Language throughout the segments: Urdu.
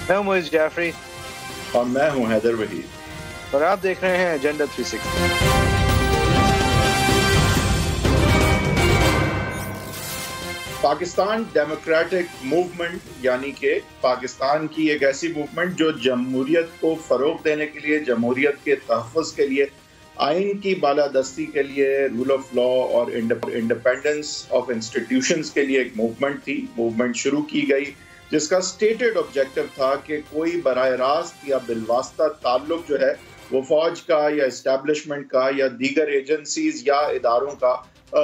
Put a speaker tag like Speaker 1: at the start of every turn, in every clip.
Speaker 1: میں ہوں موئز جعفری
Speaker 2: اور میں ہوں حیدر وحید
Speaker 1: اور آپ دیکھ رہے ہیں ایجنڈا 360۔
Speaker 2: پاکستان ڈیموکریٹک موومنٹ یعنی کہ پاکستان کی ایک ایسی موومنٹ جو جمہوریت کو فروغ دینے کے لیے، جمہوریت کے تحفظ کے لیے، آئین کی بالادستی کے لیے، رول آف لا اور انڈیپینڈنس آف انسٹیٹیوشنز کے لیے ایک موومنٹ تھی۔ موومنٹ شروع کی گئی جس کا سٹیٹڈ آبجیکٹو تھا کہ کوئی براہ راست یا بالواسطہ تعلق جو ہے وہ فوج کا یا اسٹیبلشمنٹ کا یا دیگر ایجنسیز یا اداروں کا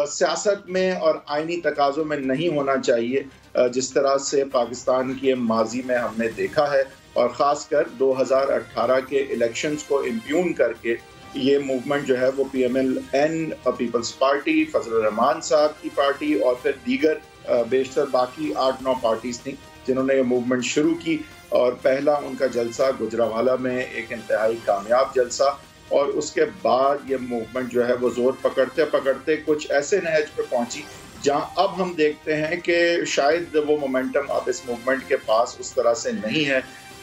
Speaker 2: سیاست میں اور آئینی تقاضوں میں نہیں ہونا چاہیے، جس طرح سے پاکستان کی ماضی میں ہم نے دیکھا ہے، اور خاص کر 2018 کے الیکشنز کو امپیون کر کے یہ موومنٹ جو ہے وہ پی ایم ایل این، پیپلز پارٹی، فضل الرحمان صاحب کی پارٹی اور پھر دیگر بیشتر باقی 8-9 پارٹیز تھیں جنہوں نے یہ موومنٹ شروع کی، اور پہلا ان کا جلسہ گجرانوالہ میں ایک انتہائی کامیاب جلسہ، اور اس کے بعد یہ موومنٹ جو ہے وہ زور پکڑتے پکڑتے کچھ ایسے نہج پہ پہنچی جہاں اب ہم دیکھتے ہیں کہ شاید وہ مومنٹم اب اس موومنٹ کے پاس اس طرح سے نہیں ہے۔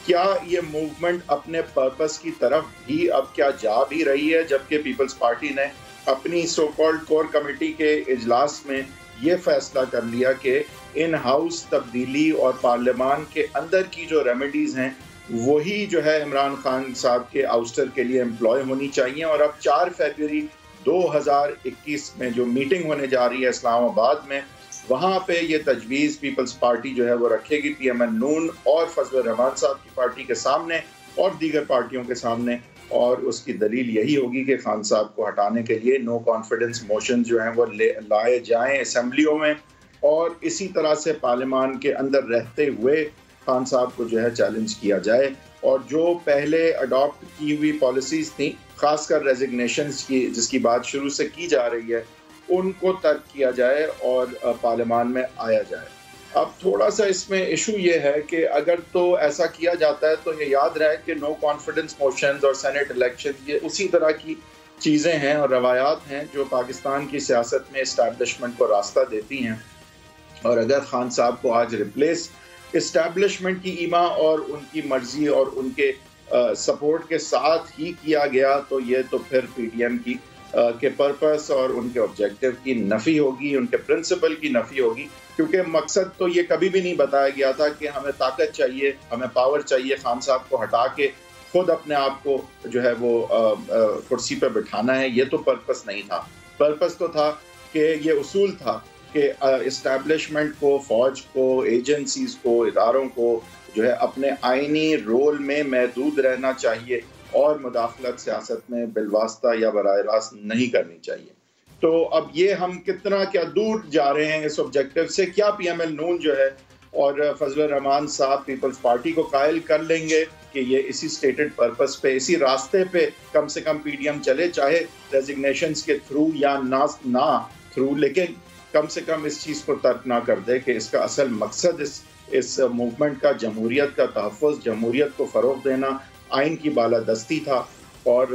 Speaker 2: کیا یہ موومنٹ اپنے پرپس کی طرف بھی اب کیا جا بھی رہی ہے، جبکہ پیپلز پارٹی نے اپنی سو کالڈ کور کمیٹی کے اجلاس میں یہ فیصلہ کر لیا کہ ان ہاؤس تبدیلی اور پارلیمان کے اندر کی جو ریمیڈیز ہیں وہی جو ہے عمران خان صاحب کے آؤسٹر کے لیے امپلوائے ہونی چاہیے، اور اب 4 فروری 2021 میں جو میٹنگ ہونے جا رہی ہے اسلام آباد میں، وہاں پہ یہ تجویز پیپلز پارٹی جو ہے وہ رکھے گی پی ایم این نون اور فضل الرحمان صاحب کی پارٹی کے سامنے اور دیگر پارٹیوں کے سامنے، اور اس کی دلیل یہی ہوگی کہ خان صاحب کو ہٹانے کے لیے نو کانفیڈنس موشن جو ہیں وہ لائے جائیں اسمبلیوں میں، اور اسی طرح سے پارلیمان کے اندر رہتے ہوئے خان صاحب کو جو ہے چیلنج کیا جائے، اور جو پہلے اڈاپٹ کی ہوئی پالیسیز تھیں، خاص کر ریزگنیشنز کی جس کی بات شروع سے کی جا رہی ہے، ان کو ترک کیا جائے اور پارلیمان میں آیا جائے۔ اب تھوڑا سا اس میں ایشو یہ ہے کہ اگر تو ایسا کیا جاتا ہے تو یہ یاد رہے کہ نو کانفیڈنس موشنز اور سینٹ الیکشن یہ اسی طرح کی چیزیں ہیں اور روایات ہیں جو پاکستان کی سیاست میں اسٹیبلشمنٹ کو راستہ دیتی ہیں، اور اگر خان صاحب کو آج ریپلیس اسٹیبلشمنٹ کی ایما اور ان کی مرضی اور ان کے سپورٹ کے ساتھ ہی کیا گیا تو یہ تو پھر پی ڈی ایم کی کے پرپس اور ان کے آبجیکٹو کی نفی ہوگی، ان کے پرنسپل کی نفی ہوگی، کیونکہ مقصد تو یہ کبھی بھی نہیں بتایا گیا تھا کہ ہمیں طاقت چاہیے، ہمیں پاور چاہیے خان صاحب کو ہٹا کے خود اپنے آپ کو جو ہے وہ کرسی پہ بٹھانا ہے۔ یہ تو پرپس نہیں تھا، پرپس تو تھا کہ یہ اصول تھا کہ اسٹیبلشمنٹ کو، فوج کو، ایجنسیز کو، اداروں کو جو ہے اپنے آئینی رول میں محدود رہنا چاہیے اور مداخلت سیاست میں بالواسطہ یا براہ راست نہیں کرنی چاہیے۔ تو اب یہ ہم کتنا کیا دور جا رہے ہیں اس آبجیکٹو سے؟ کیا پی ایم ایل نون جو ہے اور فضل الرحمان صاحب پیپلز پارٹی کو قائل کر لیں گے کہ یہ اسی سٹیٹڈ پرپس پہ، اسی راستے پہ کم سے کم پی ڈی ایم چلے، چاہے ریزگنیشنز کے تھرو یا نہ تھرو، لیکن کم سے کم اس چیز کو ترک نہ کر دے کہ اس کا اصل مقصد اس موومنٹ کا جمہوریت کا تحفظ، جمہوریت کو فروغ دینا، آئین کی بالادستی تھا، اور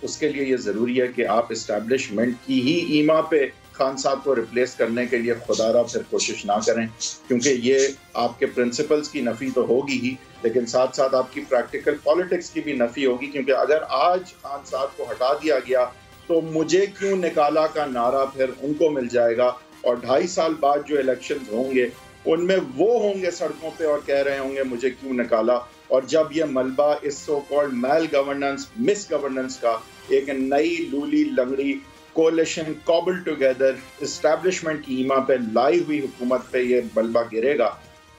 Speaker 2: اس کے لیے یہ ضروری ہے کہ آپ اسٹیبلشمنٹ کی ہی ایما پہ خان صاحب کو ریپلیس کرنے کے لیے خدا را پھر کوشش نہ کریں، کیونکہ یہ آپ کے پرنسپلز کی نفی تو ہوگی ہی، لیکن ساتھ ساتھ آپ کی پریکٹیکل پالیٹکس کی بھی نفی ہوگی، کیونکہ اگر آج خان صاحب کو ہٹا دیا گیا تو مجھے کیوں نکالا کا نعرہ پھر ان کو مل جائے گا، اور 2.5 سال بعد جو الیکشنز ہوں گے ان میں وہ ہوں گے سڑکوں پہ اور کہہ رہے ہوں گے مجھے کیوں نکالا، اور جب یہ ملبہ اس so called mal governance, mis governance کا ایک نئی لولی لنگڑی کولیشن کابل ٹوگیدر اسٹیبلشمنٹ کی ایما پہ لائی ہوئی حکومت پہ یہ ملبہ گرے گا،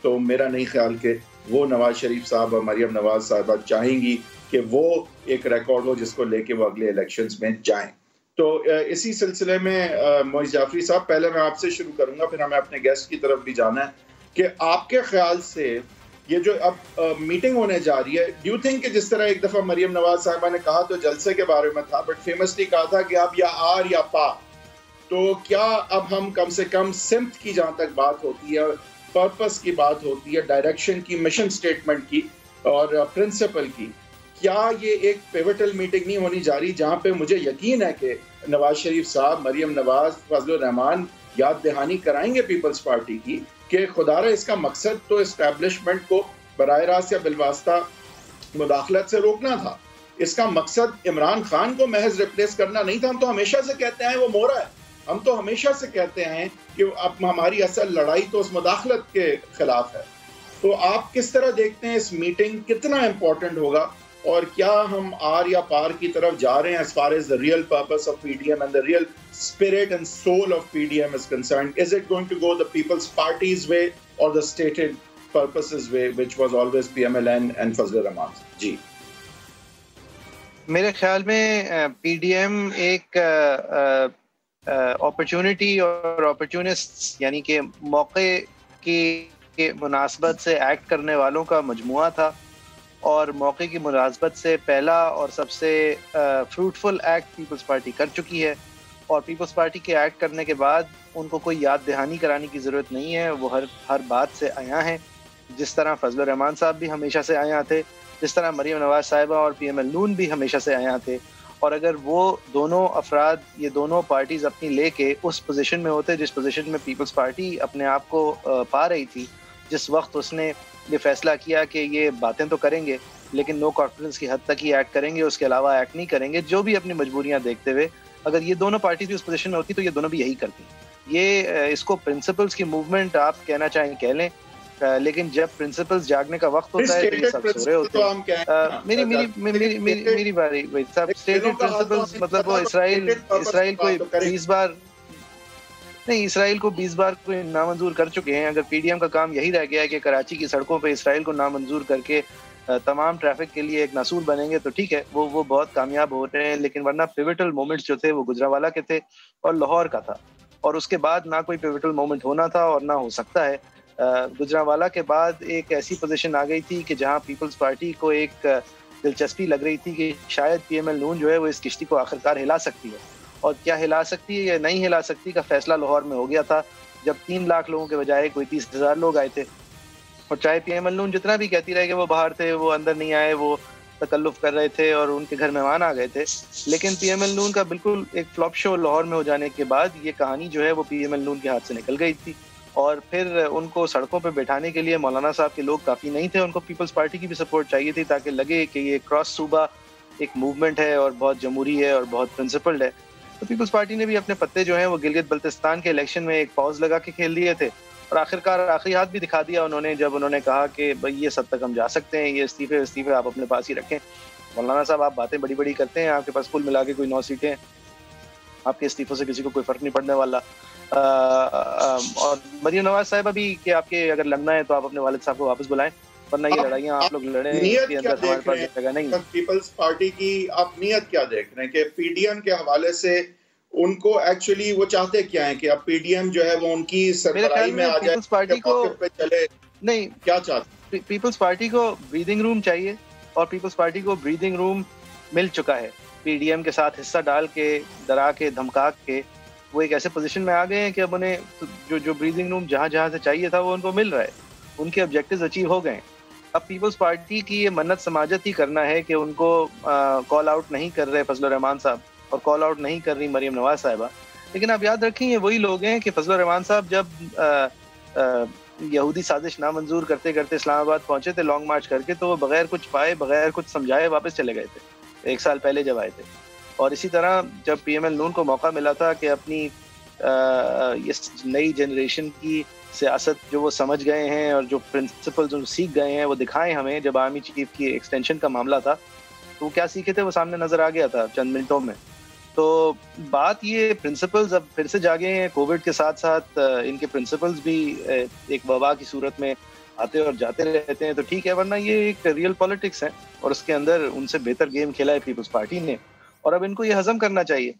Speaker 2: تو میرا نہیں خیال کہ وہ نواز شریف صاحب اور مریم نواز صاحبہ چاہیں گی کہ وہ ایک ریکارڈ ہو جس کو لے کے وہ اگلے الیکشنز میں جائیں۔ تو اسی سلسلے میں موئز جعفری صاحب، پہلے میں آپ سے شروع کروں گا، پھر ہمیں اپنے گیسٹ کی طرف بھی جانا ہے کہ آپ کے خیال سے یہ جو اب میٹنگ ہونے جا رہی ہے، ڈیو تھنک کہ جس طرح ایک دفعہ مریم نواز صاحبہ نے کہا تو جلسے کے بارے میں تھا، بٹ فیمسلی کہا تھا کہ اب یا آر یا پا، تو کیا اب ہم کم سے کم سمت کی جہاں تک بات ہوتی ہے، پرپس کی بات ہوتی ہے، ڈائریکشن کی، مشن سٹیٹمنٹ کی اور پرنسپل کی، کیا یہ ایک پیوٹل میٹنگ نہیں ہونی جا رہی جہاں پہ مجھے یقین ہے کہ نواز شریف صاحب، مریم نواز، فضل الرحمان یاد دہانی کرائیں گے پیپلز پارٹی کی کہ خدا را اس کا مقصد تو اسٹیبلشمنٹ کو براہ راست یا بالواسطہ مداخلت سے روکنا تھا. اس کا مقصد عمران خان کو محض ریپلیس کرنا نہیں تھا. ہم تو ہمیشہ سے کہتے ہیں وہ مورا ہے. ہم تو ہمیشہ سے کہتے ہیں کہ اب ہماری اصل لڑائی تو اس مداخلت کے خلاف ہے. تو آپ کس طرح دیکھتے ہیں اس میٹنگ کتنا امپورٹنٹ ہوگا اور کیا ہم آر یا پار کی طرف جا رہے ہیں as far as the real purpose of PDM and the real spirit and soul of PDM is concerned? Is it going to go the People's Party's way or the stated purposes way, which was always PMLN and Fazlur Rahman? جی
Speaker 1: میرے خیال میں پی ڈی ایم ایک اپرچونٹی اور اپرچونسٹ یعنی کہ موقع کی مناسبت سے ایکٹ کرنے والوں کا مجموعہ تھا، اور موقع کی مناسبت سے پہلا اور سب سے فروٹفل ایکٹ پیپلز پارٹی کر چکی ہے. اور پیپلز پارٹی کے ایکٹ کرنے کے بعد ان کو کوئی یاد دہانی کرانے کی ضرورت نہیں ہے. وہ ہر بات سے آیا ہیں، جس طرح فضل الرحمان صاحب بھی ہمیشہ سے آیا تھے، جس طرح مریم نواز صاحبہ اور پی ایم ایل نون بھی ہمیشہ سے آیا تھے. اور اگر وہ دونوں افراد، یہ دونوں پارٹیز اپنی لے کے اس پوزیشن میں ہوتے جس پوزیشن میں پیپلز پارٹی اپنے آپ کو پا رہی تھی، جس وقت اس نے یہ فیصلہ کیا کہ یہ باتیں تو کریں گے لیکن نو کانفیڈنس کی حد تک ہی ایکٹ کریں گے، اس کے علاوہ ایکٹ نہیں کریں گے، جو بھی اپنی مجبوریاں دیکھتے ہوئے، اگر یہ دونوں پارٹیز بھی اس پوزیشن میں ہوتی تو یہ دونوں بھی یہی کرتی. یہ اس کو پرنسپلز کی موومنٹ آپ کہنا چاہیں کہہ لیں، لیکن جب پرنسپلز جاگنے کا وقت ہوتا ہے تو یہ سب سو رہے ہوتے ہیں. میری باری صاحب، اسٹیٹڈ پرنسپلز مطلب وہ اسرائیل کو 20 بار نہیں، اسرائیل کو 20 بار کوئی نامنظور کر چکے ہیں. اگر پی ڈی ایم کا کام یہی رہ گیا ہے کہ کراچی کی سڑکوں پہ اسرائیل کو نامنظور کر کے تمام ٹریفک کے لیے ایک ناصور بنیں گے تو ٹھیک ہے، وہ بہت کامیاب ہو رہے ہیں. لیکن ورنہ پیوٹل مومنٹس جو تھے وہ گجرانوالہ کے تھے اور لاہور کا تھا، اور اس کے بعد نہ کوئی پیوٹل مومنٹ ہونا تھا اور نہ ہو سکتا ہے. گجرانوالہ کے بعد ایک ایسی پوزیشن آ گئی تھی کہ جہاں پیپلز پارٹی کو ایک دلچسپی لگ رہی تھی کہ شاید پی ایم ایل نون جو ہے وہ اس کشتی کو آخرکار ہلا سکتی ہے. اور کیا ہلا سکتی ہے یا نہیں ہلا سکتی کا فیصلہ لاہور میں ہو گیا تھا، جب 3 لاکھ لوگوں کے بجائے کوئی 30,000 لوگ آئے تھے. اور چاہے پی ایم ایل نون جتنا بھی کہتی رہے کہ وہ باہر تھے، وہ اندر نہیں آئے، وہ تکلف کر رہے تھے اور ان کے گھر مہمان آ گئے تھے، لیکن پی ایم ایل نون کا بالکل ایک فلاپ شو لاہور میں ہو جانے کے بعد یہ کہانی جو ہے وہ پی ایم ایل نون کے ہاتھ سے نکل گئی تھی. اور پھر ان کو سڑکوں پہ بیٹھانے کے لیے مولانا صاحب کے لوگ کافی نہیں تھے، ان کو پیپلز پارٹی کی بھی سپورٹ چاہیے تھی تاکہ لگے کہ یہ کراس صوبہ ایک موومنٹ ہے اور بہت جمہوری ہے اور بہت پرنسپلڈ ہے. تو پیپلز پارٹی نے بھی اپنے پتے جو ہیں وہ گلگت بلتستان کے الیکشن میں ایک پاؤز لگا کے کھیل دیے تھے، اور آخرکار آخری ہاتھ بھی دکھا دیا انہوں نے جب انہوں نے کہا کہ بھائی یہ سب تک ہم جا سکتے ہیں، یہ استعفے آپ اپنے پاس ہی رکھیں. مولانا صاحب آپ باتیں بڑی بڑی کرتے ہیں، آپ کے پاس کل ملا کے کوئی 9 سیٹیں ہیں، آپ کے استعفوں سے کسی کو کوئی فرق نہیں پڑنے والا. اور مریم نواز صاحبہ بھی کہ آپ کے اگر لڑنا ہے تو آپ اپنے والد صاحب کو واپس بلائیں، ورنہ یہ لڑائیاں آپ لوگ لڑیں اس کے اندر ہمارے پاس جگہ نہیں.
Speaker 2: پیپلز پارٹی کی آپ نیت کیا دیکھ رہے ہیں کہ پی ڈی ایم کے حوالے سے ان کو ایکچولی وہ چاہتے کیا ہیں کہ اب پی ڈی ایم جو ہے وہ ان کی سربراہی میں آ جائے،
Speaker 1: پیپلز پارٹی کو
Speaker 2: چلے؟
Speaker 1: نہیں،
Speaker 2: کیا چاہتے؟
Speaker 1: پیپلز پارٹی کو بریدنگ روم چاہیے، اور پیپلز پارٹی کو بریدنگ روم مل چکا ہے. پی ڈی ایم کے ساتھ حصہ ڈال کے، ڈرا کے، دھمکا کے وہ ایک ایسے پوزیشن میں آ گئے ہیں کہ اب انہیں جو بریدنگ روم جہاں سے چاہیے تھا وہ ان کو مل رہا ہے، ان کے آبجیکٹیوز اچیو ہو گئے ہیں. اب پیپلز پارٹی کی یہ منت سماجت ہی کرنا ہے کہ ان کو کال آؤٹ نہیں کر رہے فضل الرحمان صاحب اور کال آؤٹ نہیں کر رہی مریم نواز صاحبہ. لیکن آپ یاد رکھیں یہ وہی لوگ ہیں کہ فضل الرحمان صاحب جب یہودی سازش نامنظور کرتے کرتے اسلام آباد پہنچے تھے لانگ مارچ کر کے، تو وہ بغیر کچھ پائے، بغیر کچھ سمجھائے واپس چلے گئے تھے 1 سال پہلے جب آئے تھے. اور اسی طرح جب پی ایم ایل نون کو موقع ملا تھا کہ اپنی اس نئی جنریشن کی سیاست جو وہ سمجھ گئے ہیں اور جو پرنسپلز جو سیکھ گئے ہیں وہ دکھائیں ہمیں، جب آرمی چیف کی ایکسٹینشن کا معاملہ تھا تو وہ کیا سیکھے تھے وہ سامنے نظر آ گیا تھا چند منٹوں میں. تو بات یہ پرنسپلز اب پھر سے جاگے ہیں، کووڈ کے ساتھ ساتھ ان کے پرنسپلز بھی ایک وبا کی صورت میں آتے اور جاتے رہتے ہیں، تو ٹھیک ہے، ورنہ یہ ایک ریئل پالیٹکس ہے اور اس کے اندر ان سے بہتر گیم کھیلا ہے پیپلز پارٹی نے، اور اب ان کو یہ ہضم کرنا چاہیے.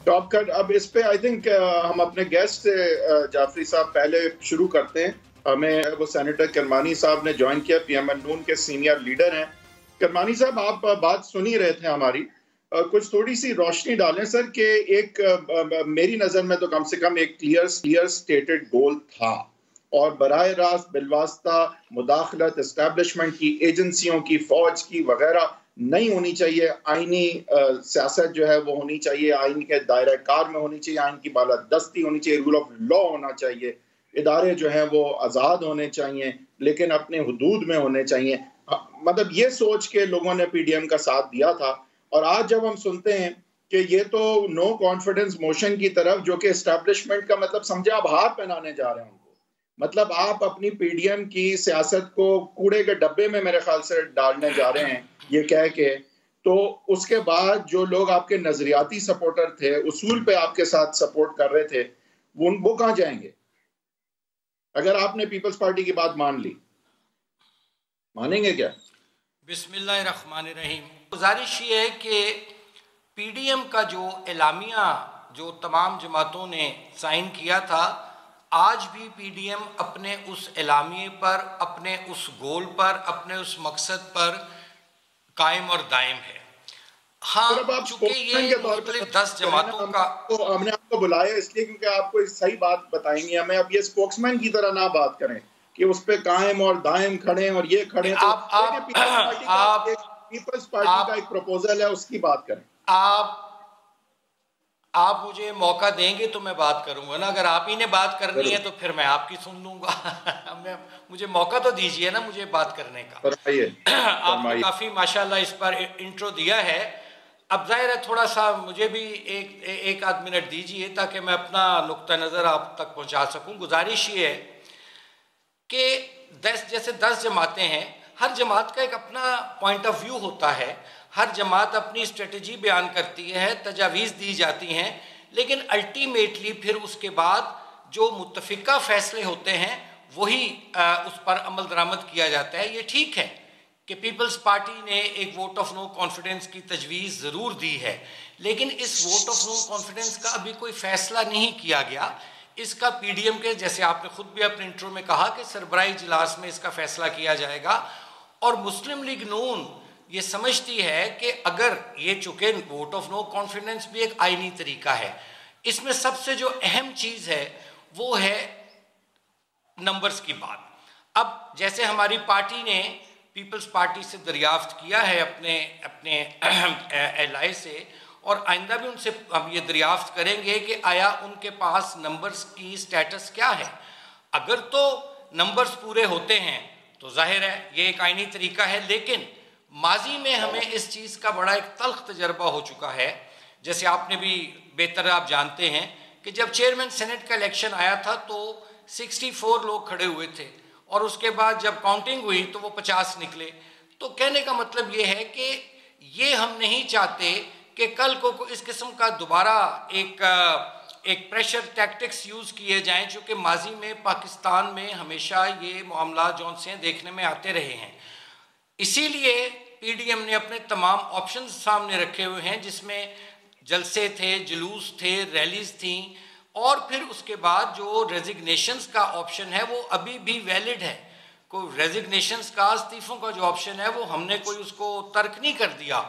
Speaker 2: ٹاپ کٹ اب اس پہ آئی تھنک ہم اپنے گیسٹ جعفری صاحب پہلے شروع کرتے ہیں. ہمیں وہ سینیٹر کرمانی صاحب نے جوائن کیا، پی ایم ایل نون کے سینئر لیڈر ہیں. کرمانی صاحب آپ بات سن ہی رہے تھے ہماری، کچھ تھوڑی سی روشنی ڈالیں سر کہ ایک میری نظر میں تو کم سے کم ایک کلیئر سٹیٹڈ گول تھا، اور براہ راست بالواسطہ مداخلت اسٹیبلشمنٹ کی، ایجنسیوں کی، فوج کی وغیرہ نہیں ہونی چاہیے. آئینی سیاست جو ہے وہ ہونی چاہیے، آئین کے دائرہ کار میں ہونی چاہیے، آئین کی بالادستی ہونی چاہیے، رول آف لا ہونا چاہیے. ادارے جو ہیں وہ آزاد ہونے چاہیے لیکن اپنے حدود میں ہونے چاہیے. مطلب یہ سوچ کے لوگوں نے پی ڈی ایم کا ساتھ دیا تھا. اور آج جب ہم سنتے ہیں کہ یہ تو نو کانفیڈنس موشن کی طرف, جو کہ اسٹیبلشمنٹ کا مطلب سمجھے آپ ہار پہنانے جا رہے ہیں ان کو, مطلب آپ اپنی پی ڈی ایم کی سیاست کو کوڑے کے ڈبے میں میرے خیال سے ڈالنے جا رہے ہیں یہ کہہ کے. تو اس کے بعد جو لوگ آپ کے نظریاتی سپورٹر تھے, اصول پہ آپ کے ساتھ سپورٹ کر رہے تھے, وہ کہاں جائیں گے اگر آپ نے پیپلز پارٹی کی بات مان لی؟ مانیں گے کیا؟
Speaker 3: بسم اللہ الرحمن الرحیم. گزارش یہ ہے کہ پی ڈی ایم کا جو اعلامیہ جو تمام جماعتوں نے سائن کیا تھا, آج بھی پی ڈی ایم اپنے اس اعلامیے پر, اپنے اس گول پر, اپنے اس مقصد پر قائم اور دائم ہے. ہاں چونکہ یہ مختلف 10 جماعتوں کا,
Speaker 2: ہم نے آپ کو بلایا اس لیے کیونکہ آپ کو صحیح بات بتائیں گے. ہمیں اب یہ اسپوکس مین کی طرح نہ بات کریں کہ اس پہ قائم اور دائم کھڑے اور یہ کھڑے. پیپلز پارٹی کا ایک پروپوزل ہے, اس کی بات کریں.
Speaker 3: آپ مجھے موقع دیں گے تو میں بات کروں گا نا. اگر آپ ہی نے بات کرنی ہے تو پھر میں آپ کی سن لوں گا. مجھے موقع تو دیجئے نا مجھے بات کرنے کا. آپ نے کافی ماشاءاللہ اس پر انٹرو دیا ہے. اب ظاہر ہے تھوڑا سا مجھے بھی ایک آدھ منٹ دیجئے تاکہ میں اپنا نقطہ نظر آپ تک پہنچا سکوں. گزارش یہ ہے کہ جیسے 10 جماعتیں ہیں, ہر جماعت کا ایک اپنا پوائنٹ آف ویو ہوتا ہے, ہر جماعت اپنی اسٹریٹجی بیان کرتی ہے, تجاویز دی جاتی ہیں, لیکن الٹیمیٹلی پھر اس کے بعد جو متفقہ فیصلے ہوتے ہیں وہی اس پر عمل درآمد کیا جاتا ہے. یہ ٹھیک ہے کہ پیپلز پارٹی نے ایک ووٹ آف نو کانفیڈنس کی تجویز ضرور دی ہے, لیکن اس ووٹ آف نو کانفیڈنس کا ابھی کوئی فیصلہ نہیں کیا گیا. اس کا پی ڈی ایم کے, جیسے آپ نے خود بھی اپنے انٹرو میں کہا کہ سربراہی اجلاس میں اس کا فیصلہ کیا جائے گا. اور مسلم لیگ نون یہ سمجھتی ہے کہ اگر یہ چونکہ ووٹ آف نو کانفیڈنس بھی ایک آئینی طریقہ ہے, اس میں سب سے جو اہم چیز ہے وہ ہے نمبرز کی بات. اب جیسے ہماری پارٹی نے پیپلز پارٹی سے دریافت کیا ہے اپنے ایل آئی سے, اور آئندہ بھی ان سے ہم یہ دریافت کریں گے کہ آیا ان کے پاس نمبرز کی سٹیٹس کیا ہے. اگر تو نمبرز پورے ہوتے ہیں تو ظاہر ہے یہ ایک آئینی طریقہ ہے, لیکن ماضی میں ہمیں اس چیز کا بڑا ایک تلخ تجربہ ہو چکا ہے. جیسے آپ نے بھی بہتر آپ جانتے ہیں کہ جب چیئرمین سینٹ کا الیکشن آیا تھا تو 64 لوگ کھڑے ہوئے تھے, اور اس کے بعد جب کاؤنٹنگ ہوئی تو وہ 50 نکلے. تو کہنے کا مطلب یہ ہے کہ یہ ہم نہیں چاہتے کہ کل کو اس قسم کا دوبارہ ایک پریشر ٹیکٹکس یوز کیے جائیں, چونکہ ماضی میں پاکستان میں ہمیشہ یہ معاملات جون سے دیکھنے میں آتے رہے ہیں. اسی لیے پی ڈی ایم نے اپنے تمام آپشنز سامنے رکھے ہوئے ہیں, جس میں جلسے تھے, جلوس تھے, ریلیز تھیں, اور پھر اس کے بعد جو ریزگنیشنز کا آپشن ہے وہ ابھی بھی ویلڈ ہے. کوئی ریزگنیشنز کا, استعفوں کا جو آپشن ہے وہ ہم نے کوئی اس کو ترک نہیں کر دیا.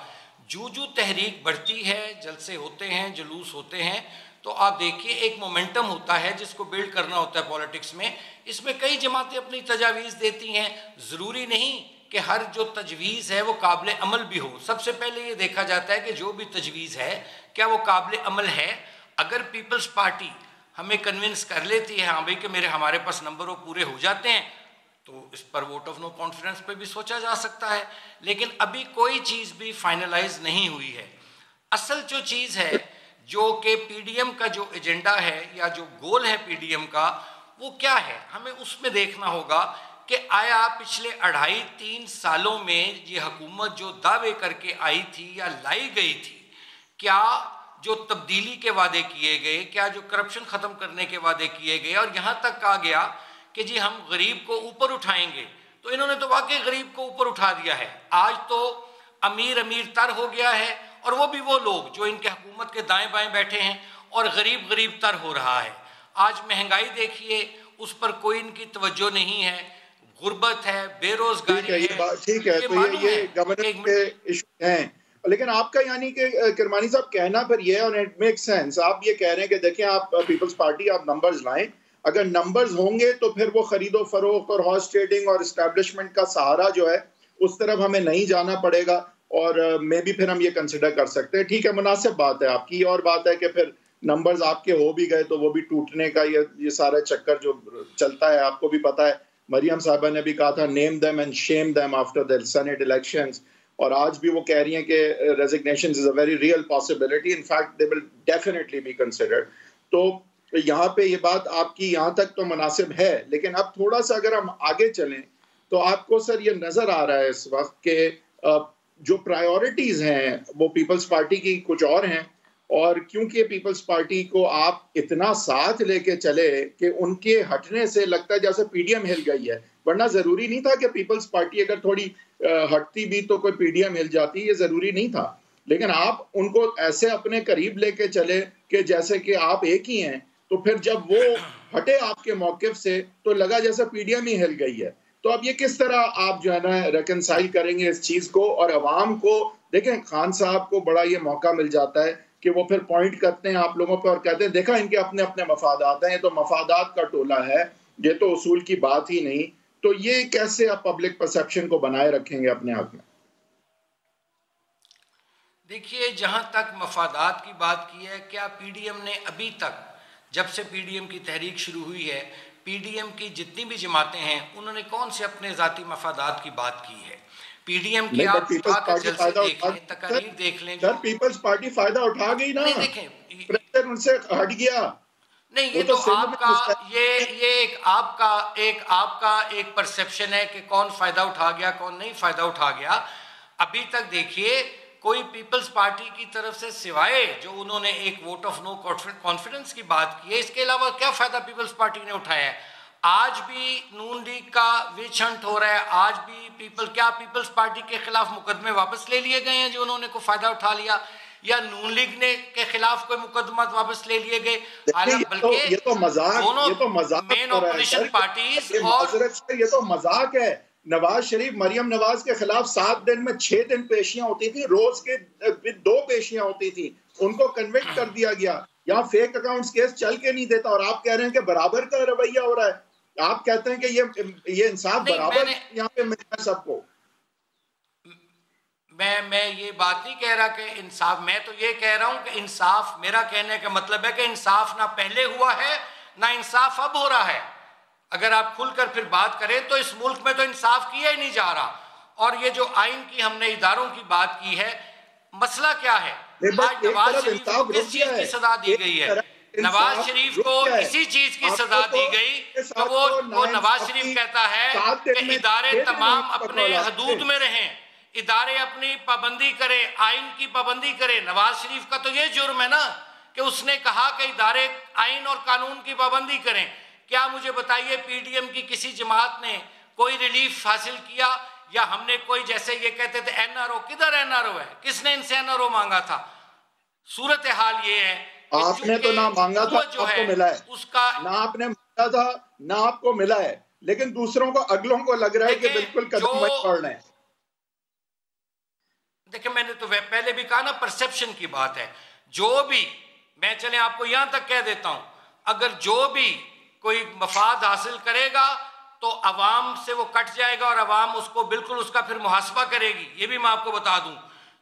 Speaker 3: جو تحریک بڑھتی ہے, جلسے ہوتے ہیں, جلوس ہوتے ہیں, تو آپ دیکھیے ایک مومنٹم ہوتا ہے جس کو بلڈ کرنا ہوتا ہے پولیٹکس میں. اس میں کئی جماعتیں اپنی تجاویز دیتی ہیں, ضروری نہیں کہ ہر جو تجویز ہے وہ قابل عمل بھی ہو. سب سے پہلے یہ دیکھا جاتا ہے کہ جو بھی تجویز ہے کیا وہ قابل عمل ہے. اگر پیپلز پارٹی ہمیں کنونس کر لیتی ہے ہاں بھئی کہ ہمارے پاس نمبر وہ پورے ہو جاتے ہیں, تو اس پر ووٹ آف نو کانفیڈنس پہ بھی سوچا جا سکتا ہے. لیکن ابھی کوئی چیز بھی فائنلائز نہیں ہوئی ہے. اصل جو چیز ہے جو کہ پی ڈی ایم کا جو ایجنڈا ہے یا جو گول ہے پی ڈی ایم کا, وہ کیا ہے, ہمیں اس میں دیکھنا ہوگا کہ آیا پچھلے 2.5-3 سالوں میں یہ حکومت جو دعوے کر کے آئی تھی یا لائی گئی تھی, کیا جو تبدیلی کے وعدے کیے گئے, کیا جو کرپشن ختم کرنے کے وعدے کیے گئے, اور یہاں تک کہا گیا کہ جی ہم غریب کو اوپر اٹھائیں گے, تو انہوں نے تو واقعی غریب کو اوپر اٹھا دیا ہے. آج تو امیر تر ہو گیا ہے, اور وہ بھی وہ لوگ جو ان کے حکومت کے دائیں بائیں بیٹھے ہیں, اور غریب تر ہو رہا ہے. آج مہنگائی دیکھیے, اس پر کوئی ان کی توجہ نہیں ہے, غربت ہے, بے روزگاری ہے.
Speaker 2: ٹھیک ہے, تو یہ گورننس کے ایشو ہیں, لیکن آپ کا یعنی کہ کرمانی صاحب کہنا پھر یہ, اور اٹ میک سینس, آپ یہ کہہ رہے ہیں کہ دیکھیں آپ پیپلز پارٹی آپ نمبرز لائیں, اگر نمبرز ہوں گے تو پھر وہ خرید و فروخت اور ہارس ٹریڈنگ اور اسٹیبلشمنٹ کا سہارا جو ہے اس طرف ہمیں نہیں جانا پڑے گا, اور میں بھی پھر ہم یہ کنسیڈر کر سکتے ہیں. ٹھیک ہے, مناسب بات ہے آپ کی. اور بات ہے کہ پھر نمبرز آپ کے ہو بھی گئے تو وہ بھی ٹوٹنے کا یہ سارا چکر جو چلتا ہے آپ کو بھی پتا ہے. مریم صاحبہ نے بھی کہا تھا name them and shame them after the Senate elections, اور آج بھی وہ کہہ رہی ہیں کہ resignation is a very real possibility, in fact they will definitely be considered. تو یہاں پہ یہ بات آپ کی یہاں تک تو مناسب ہے, لیکن اب تھوڑا سا اگر ہم آگے چلیں تو آپ کو سر یہ نظر آ رہا ہے اس وقت کہ جو پرائیورٹیز ہیں وہ پیپلز پارٹی کی کچھ اور ہیں, اور کیونکہ پیپلز پارٹی کو آپ اتنا ساتھ لے کے چلے کہ ان کے ہٹنے سے لگتا ہے جیسے پی ڈی ایم ہل گئی ہے, ورنہ ضروری نہیں تھا کہ پیپلز پارٹی اگر تھوڑی ہٹتی بھی تو کوئی پی ڈی ایم ہل جاتی, یہ ضروری نہیں تھا. لیکن آپ ان کو ایسے اپنے قریب لے کے چلے کہ جیسے کہ آپ ایک ہی ہیں, تو پھر جب وہ ہٹے آپ کے موقف سے تو لگا جیسے پی ڈی ایم ہی ہل گئی ہے. تو اب یہ کس طرح آپ جو ہے نا ریکنسائل کریں گے اس چیز کو, اور عوام کو دیکھیں خان صاحب کو بڑا یہ موقع مل جاتا ہے کہ وہ پھر پوائنٹ کرتے ہیں آپ لوگوں پہ اور کہتے ہیں دیکھا ان کے اپنے اپنے مفادات ہیں, یہ تو مفادات کا ٹولہ ہے, یہ تو اصول کی بات ہی نہیں. تو یہ کیسے آپ پبلک پرسپشن کو بنائے رکھیں گے اپنے ہاتھ میں؟
Speaker 3: دیکھیے جہاں تک مفادات کی بات کی ہے, کیا پی ڈی ایم نے ابھی تک جب سے پی ڈی ایم کی تحریک شروع ہوئی ہے, پی ڈی ایم کی جتنی بھی جماعتیں ہیں انہوں نے کون سے اپنے ذاتی مفادات کی بات کی ہے؟ پی ڈی ایم کی آپ اٹھا کر جلسے دیکھ لیں, تقاریر دیکھ لیں.
Speaker 2: سر پیپلز پارٹی فائدہ اٹھا گئی نا,
Speaker 3: نہیں دیکھیں
Speaker 2: پریشر ان سے ہٹ گیا.
Speaker 3: نہیں یہ تو آپ کا یہ ایک آپ کا ایک پرسپشن ہے کہ کون فائدہ اٹھا گیا کون نہیں فائدہ اٹھا گیا. ابھی تک دیکھیے کوئی پیپلز پارٹی کی طرف سے سوائے جو انہوں نے ایک ووٹ آف نو کانفیڈنس کی بات کی ہے, اس کے علاوہ کیا فائدہ پیپلز پارٹی نے اٹھایا ہے؟ آج بھی نون لیگ کا وچ ہنٹ ہو رہا ہے, آج بھی کیا پیپلز پارٹی کے خلاف مقدمے واپس لے لیے گئے ہیں جو انہوں نے کوئی فائدہ اٹھا لیا, یا نون لیگ نے کے خلاف کوئی مقدمات واپس لے لیے گئے؟
Speaker 2: بلکہ یہ تو مذاق
Speaker 3: مین اپوزیشن پارٹیز
Speaker 2: اور یہ تو مذاق ہے. نواز شریف مریم نواز کے خلاف 7 دن میں 6 دن پیشیاں ہوتی تھی, روز کے 2 پیشیاں ہوتی تھی, ان کو کنوکٹ کر دیا گیا. یہاں فیک اکاؤنٹس کیس چل کے نہیں دیتا, اور آپ کہہ رہے ہیں کہ برابر کا رویہ ہو رہا ہے. آپ کہتے ہیں کہ یہ انصاف برابر یہاں پہ مل رہا ہے سب کو.
Speaker 3: میں یہ بات نہیں کہہ رہا کہ انصاف, میں تو یہ کہہ رہا ہوں کہ انصاف, میرا کہنے کا مطلب ہے کہ انصاف نہ پہلے ہوا ہے نہ انصاف اب ہو رہا ہے. اگر آپ کھل کر پھر بات کریں تو اس ملک میں تو انصاف کیا ہی نہیں جا رہا. اور یہ جو آئین کی ہم نے اداروں کی بات کی ہے, مسئلہ کیا ہے؟ آج نواز شریف کو کس چیز کی سزا دی گئی ہے؟ نواز شریف کو اسی چیز کی سزا دی گئی کہ وہ نواز شریف کہتا ہے کہ ادارے تمام اپنے حدود میں رہیں, ادارے اپنی پابندی کرے, آئین کی پابندی کرے. نواز شریف کا تو یہ جرم ہے نا کہ اس نے کہا کہ ادارے آئین اور قانون کی پابندی کریں. کیا مجھے بتائیے پی ڈی ایم کی کسی جماعت نے کوئی ریلیف حاصل کیا, یا ہم نے کوئی, جیسے یہ کہتے تھے این آر او, کدھر این آر او ہے؟ کس نے ان سے این آر او مانگا تھا؟ صورتحال یہ ہے
Speaker 2: آپ نے تو نہ مانگا تھا, آپ کو ملا ہے.
Speaker 3: اس کا
Speaker 2: نہ آپ نے مانگا تھا نہ آپ کو ملا ہے, لیکن دوسروں کو اگلوں کو لگ رہا ہے کہ بالکل قدم وہی پڑ رہے ہیں.
Speaker 3: دیکھیں میں نے تو پہلے بھی کہا نا, پرسپشن کی بات ہے. جو بھی, میں چلیں آپ کو یہاں تک کہہ دیتا ہوں, اگر جو بھی کوئی مفاد حاصل کرے گا تو عوام سے وہ کٹ جائے گا, اور عوام اس کو بالکل اس کا پھر محاسبہ کرے گی. یہ بھی میں آپ کو بتا دوں,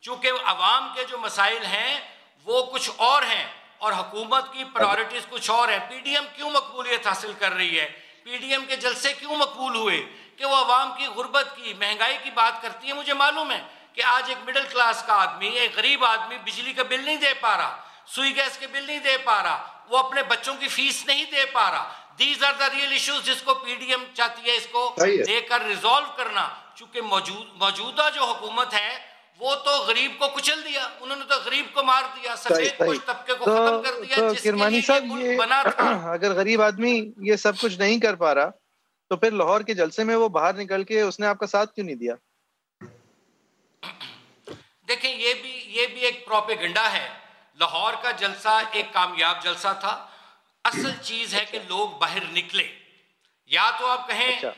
Speaker 3: چونکہ عوام کے جو مسائل ہیں وہ کچھ اور ہیں اور حکومت کی پرائورٹیز کچھ اور ہیں. پی ڈی ایم کیوں مقبولیت حاصل کر رہی ہے, پی ڈی ایم کے جلسے کیوں مقبول ہوئے؟ کہ وہ عوام کی غربت کی, مہنگائی کی بات کرتی ہے. مجھے معلوم ہے کہ آج ایک مڈل کلاس کا آدمی, ایک غریب آدمی بجلی کا بل نہیں دے پا رہا, سوئی گیس کے بل نہیں دے پا رہا, وہ اپنے بچوں کی فیس نہیں دے پا رہا. These are the real issues جس کو پی ڈی ایم چاہتی ہے اس کو دے کر ریزالو کرنا. چونکہ موجودہ جو حکومت ہے وہ تو غریب کو کچل دیا, انہوں نے تو غریب کو مار دیا, سفید پوش طبقے کو ختم کر دیا, جس کے لیے یہ ملک بنا تھا.
Speaker 1: اگر غریب آدمی یہ سب کچھ نہیں کر پا رہا تو پھر لاہور کے جلسے میں وہ باہر نکل کے اس نے آپ کا ساتھ کیوں نہیں دیا؟
Speaker 3: دیکھیں یہ بھی ایک پروپیگنڈا ہے. لاہور کا جلسہ ایک کامیاب جلسہ تھا. اصل چیز ہے کہ لوگ باہر نکلے. یا تو آپ کہیں,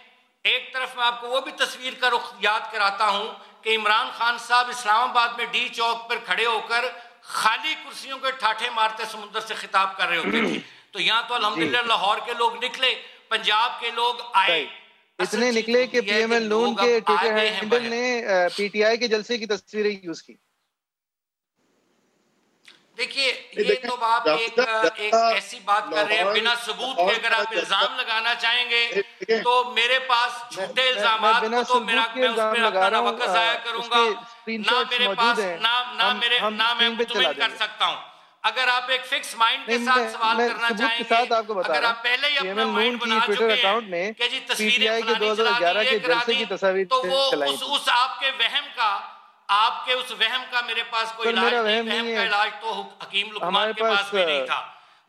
Speaker 3: ایک طرف میں آپ کو وہ بھی تصویر کا رخ یاد کراتا ہوں کہ عمران خان صاحب اسلام آباد میں ڈی چوک پر کھڑے ہو کر خالی کرسیوں کے ٹھاٹھے مارتے سمندر سے خطاب کر رہے ہوتے تھے. تو یہاں تو الحمدللہ لاہور کے لوگ نکلے, پنجاب کے لوگ آئے.
Speaker 1: اتنے نکلے کہ پی ایم ایل نون کے ٹویٹر ہینڈل نے پی ٹی آئی کے جلسے کی تصویریں یوز کی.
Speaker 3: دیکھیے یہ تو آپ ایک ایسی بات کر رہے ہیں بنا ثبوت کے. اگر آپ الزام لگانا چاہیں گے تو میرے پاس جھوٹے الزامات کو تو میں اس پہ اپنا وقت ضائع کروں گا نہ میرے پاس نہ میں مطمئن کر سکتا ہوں. اگر آپ ایک فکس مائنڈ کے ساتھ سوال کرنا چاہیں گے, اگر آپ پہلے ہی اپنا مائنڈ بنا چکے ہیں کہ جی تصویریں فلانی چلا دی, یہ کرا دی, تو وہ اس آپ کے وہم کا, آپ کے اس وہم کا میرے پاس کوئی علاج نہیں. وہم کا علاج تو حکیم لقمان کے پاس بھی نہیں تھا,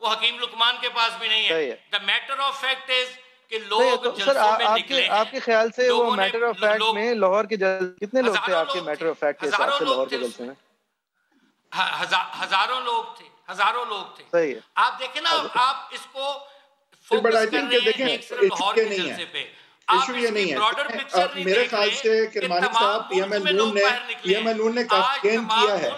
Speaker 3: وہ حکیم لقمان کے پاس بھی نہیں ہے. The matter of fact is کہ لوگ جلسوں میں نکلے ہیں.
Speaker 1: آپ کے خیال سے وہ میٹر آف فیکٹ میں لاہور کے جلسے کتنے لوگ تھے؟ آپ کے میٹر آف فیکٹ کے حساب سے لاہور کے جلسے میں
Speaker 3: ہزاروں لوگ تھے. آپ دیکھیں نا, آپ اس کو فوکس کر رہے ہیں ایک صرف لاہور کے جلسے پہ.
Speaker 2: ایشو یہ نہیں ہے. میرے خیال سے کرمانی صاحب پی ایم ایل نون نے کیمپین کیا ہے.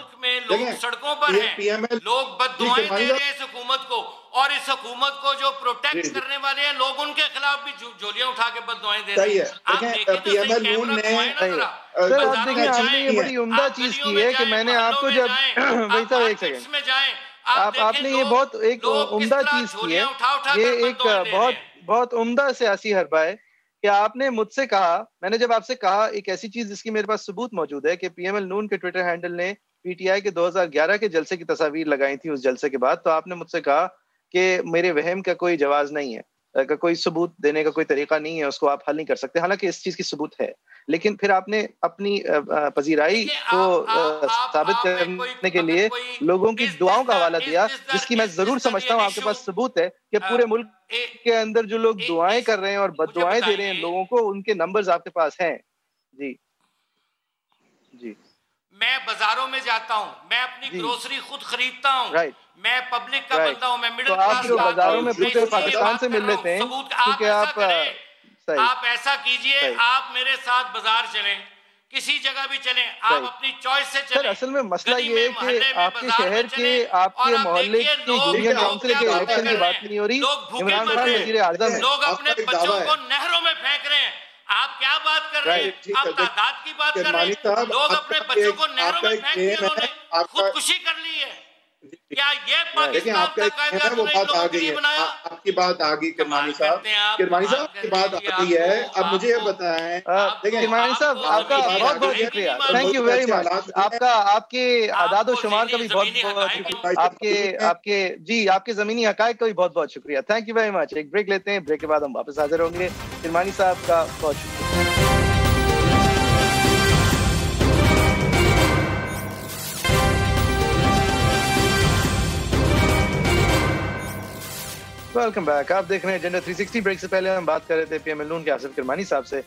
Speaker 3: لوگ سڑکوں پر ہیں, لوگ بددعائیں دے رہے ہیں اس حکومت کو, اور اس حکومت کو جو پروٹیکٹ کرنے والے ہیں لوگ ان کے خلاف بھی جولیاں اٹھا کے بددعائیں دے رہے ہیں. آپ دیکھیں
Speaker 2: پی ایم ایل نون نے
Speaker 1: یہ بڑی عمدہ چیز کی ہے کہ میں نے آپ کو جب وہی صاحب ایک سیکنڈ, آپ نے یہ بہت ایک عمدہ چیز کی ہے, یہ ایک بہت عمدہ سیاسی حربہ ہے کہ آپ نے مجھ سے کہا, میں نے جب آپ سے کہا ایک ایسی چیز جس کی میرے پاس ثبوت موجود ہے کہ پی ایم ایل نون کے ٹویٹر ہینڈل نے پی ٹی آئی کے 2011 کے جلسے کی تصاویر لگائی تھی اس جلسے کے بعد, تو آپ نے مجھ سے کہا کہ میرے وہم کا کوئی جواز نہیں ہے, کا کوئی ثبوت دینے کا کوئی طریقہ نہیں ہے, اس کو آپ حل نہیں کر سکتے. حالانکہ اس چیز کی ثبوت ہے, لیکن پھر آپ نے اپنی پذیرائی کو ثابت کرنے کے لیے لوگوں کی دعاؤں کا حوالہ دیا, جس کی میں ضرور سمجھتا ہوں آپ کے پاس ثبوت ہے کہ پورے ملک کے اندر جو لوگ دعائیں کر رہے ہیں اور بد دعائیں دے رہے ہیں لوگوں کو, ان کے نمبرز آپ کے پاس ہیں. جی
Speaker 3: میں بازاروں میں جاتا ہوں, میں اپنی گروسری خود خریدتا ہوں, میں پبلک کا بندہ ہوں, میں مڈل کلاس کا
Speaker 1: بازاروں میں پورے پاکستان سے مل لیتے ہیں کیونکہ
Speaker 3: آپ ایسا کیجئے, آپ میرے ساتھ بازار چلیں, کسی جگہ بھی چلیں, آپ اپنی چوائس سے چلیں.
Speaker 1: اصل میں مسئلہ یہ ہے کہ آپ کے شہر کے, آپ کے محلے کی یونین کونسل کے الیکشن کی بات نہیں ہو رہی. عمران خان وزیر اعظم ہے,
Speaker 3: لوگ اپنے بچوں کو نہروں میں پھینک رہے ہیں, آپ کیا بات کر رہے ہیں؟ آپ تعداد کی بات کر رہے ہیں. لوگ اپنے بچوں کو نہروں میں پھینک دیے, انہوں نے خودکشی کر لی ہے. کیا یہ پاکستان کا قاعدہ
Speaker 2: وہ بات آ گئی ہے, آپ کی بات آ گئی کرمانی صاحب, کرمانی صاحب کی بات آ گئی ہے. اب مجھے یہ بتائیں,
Speaker 1: کرمانی صاحب آپ کا بہت بہت شکریہ, تھینک یو ویری مچ. آپ کے اعداد و شمار کا بھی بہت آپ کے جی آپ کے زمینی حقائق کا بھی بہت بہت شکریہ. Thank you very much. ایک بریک لیتے ہیں, بریک کے بعد ہم واپس حاضر ہوں گے. کرمانی صاحب کا بہت شکریہ. Welcome back. آپ دیکھ رہے ہیں ایجنڈا 360. بریک سے پہلے ہم بات کر رہے تھے پی ایم ایل نون کے آصف کرمانی صاحب سے.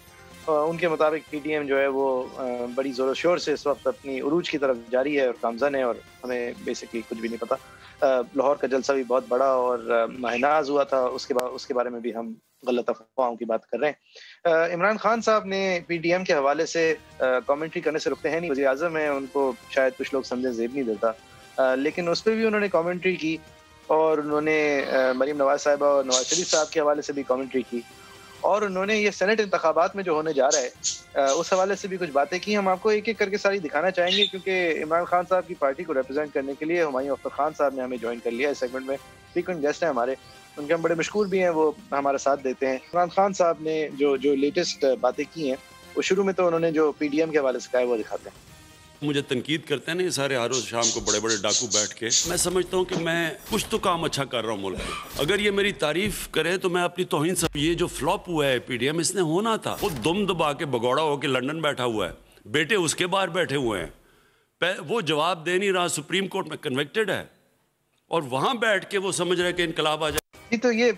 Speaker 1: ان کے مطابق پی ڈی ایم جو ہے وہ بڑی زور و شور سے اس وقت اپنی عروج کی طرف جاری ہے اور گامزن ہے, اور ہمیں بیسکلی کچھ بھی نہیں پتا. لاہور کا جلسہ بھی بہت بڑا اور ماہناز ہوا تھا, اس کے بارے میں بھی ہم غلط افواہوں کی بات کر رہے ہیں. عمران خان صاحب نے پی ڈی ایم کے حوالے سے کامنٹری کرنے سے رکتے ہیں نہیں, وزیر اعظم ہیں, ان کو شاید کچھ لوگ سمجھے زیب نہیں دیتا, لیکن اس پہ بھی انہوں نے کامنٹری کی, اور انہوں نے مریم نواز صاحبہ اور نواز شریف صاحب کے حوالے سے بھی کامنٹری کی, اور انہوں نے یہ سینٹ انتخابات میں جو ہونے جا رہا ہے اس حوالے سے بھی کچھ باتیں کی. ہم آپ کو ایک ایک کر کے ساری دکھانا چاہیں گے, کیونکہ عمران خان صاحب کی پارٹی کو ریپرزینٹ کرنے کے لیے ہمایوں اختر خان صاحب نے ہمیں جوائن کر لیا اس سیگمنٹ میں. فریکوینٹ گیسٹ ہیں ہمارے, ان کے ہم بڑے مشکور بھی ہیں, وہ ہمارا ساتھ دیتے ہیں. عمران خان صاحب نے جو لیٹسٹ باتیں کی ہیں, وہ شروع میں تو انہوں نے جو پی ڈی ایم کے حوالے سے کہا ہے وہ دکھاتے ہیں.
Speaker 4: مجھے تنقید کرتے ہیں نا یہ سارے ہر روز شام کو بڑے بڑے ڈاکو بیٹھ کے, میں سمجھتا ہوں کہ میں کچھ تو کام اچھا کر رہا ہوں ملک میں. اگر یہ میری تعریف کرے تو میں اپنی توہین سب. یہ جو فلاپ ہوا ہے پی ڈی ایم, اس نے ہونا تھا. وہ دم دبا کے بگوڑا ہو کے لندن بیٹھا ہوا ہے, بیٹے اس کے باہر بیٹھے ہوئے ہیں, وہ جواب دے نہیں رہا, سپریم کورٹ میں کنوکٹڈ ہے, اور وہاں بیٹھ کے وہ سمجھ رہے کہ انقلاب آ جائے.
Speaker 1: جی تو یہ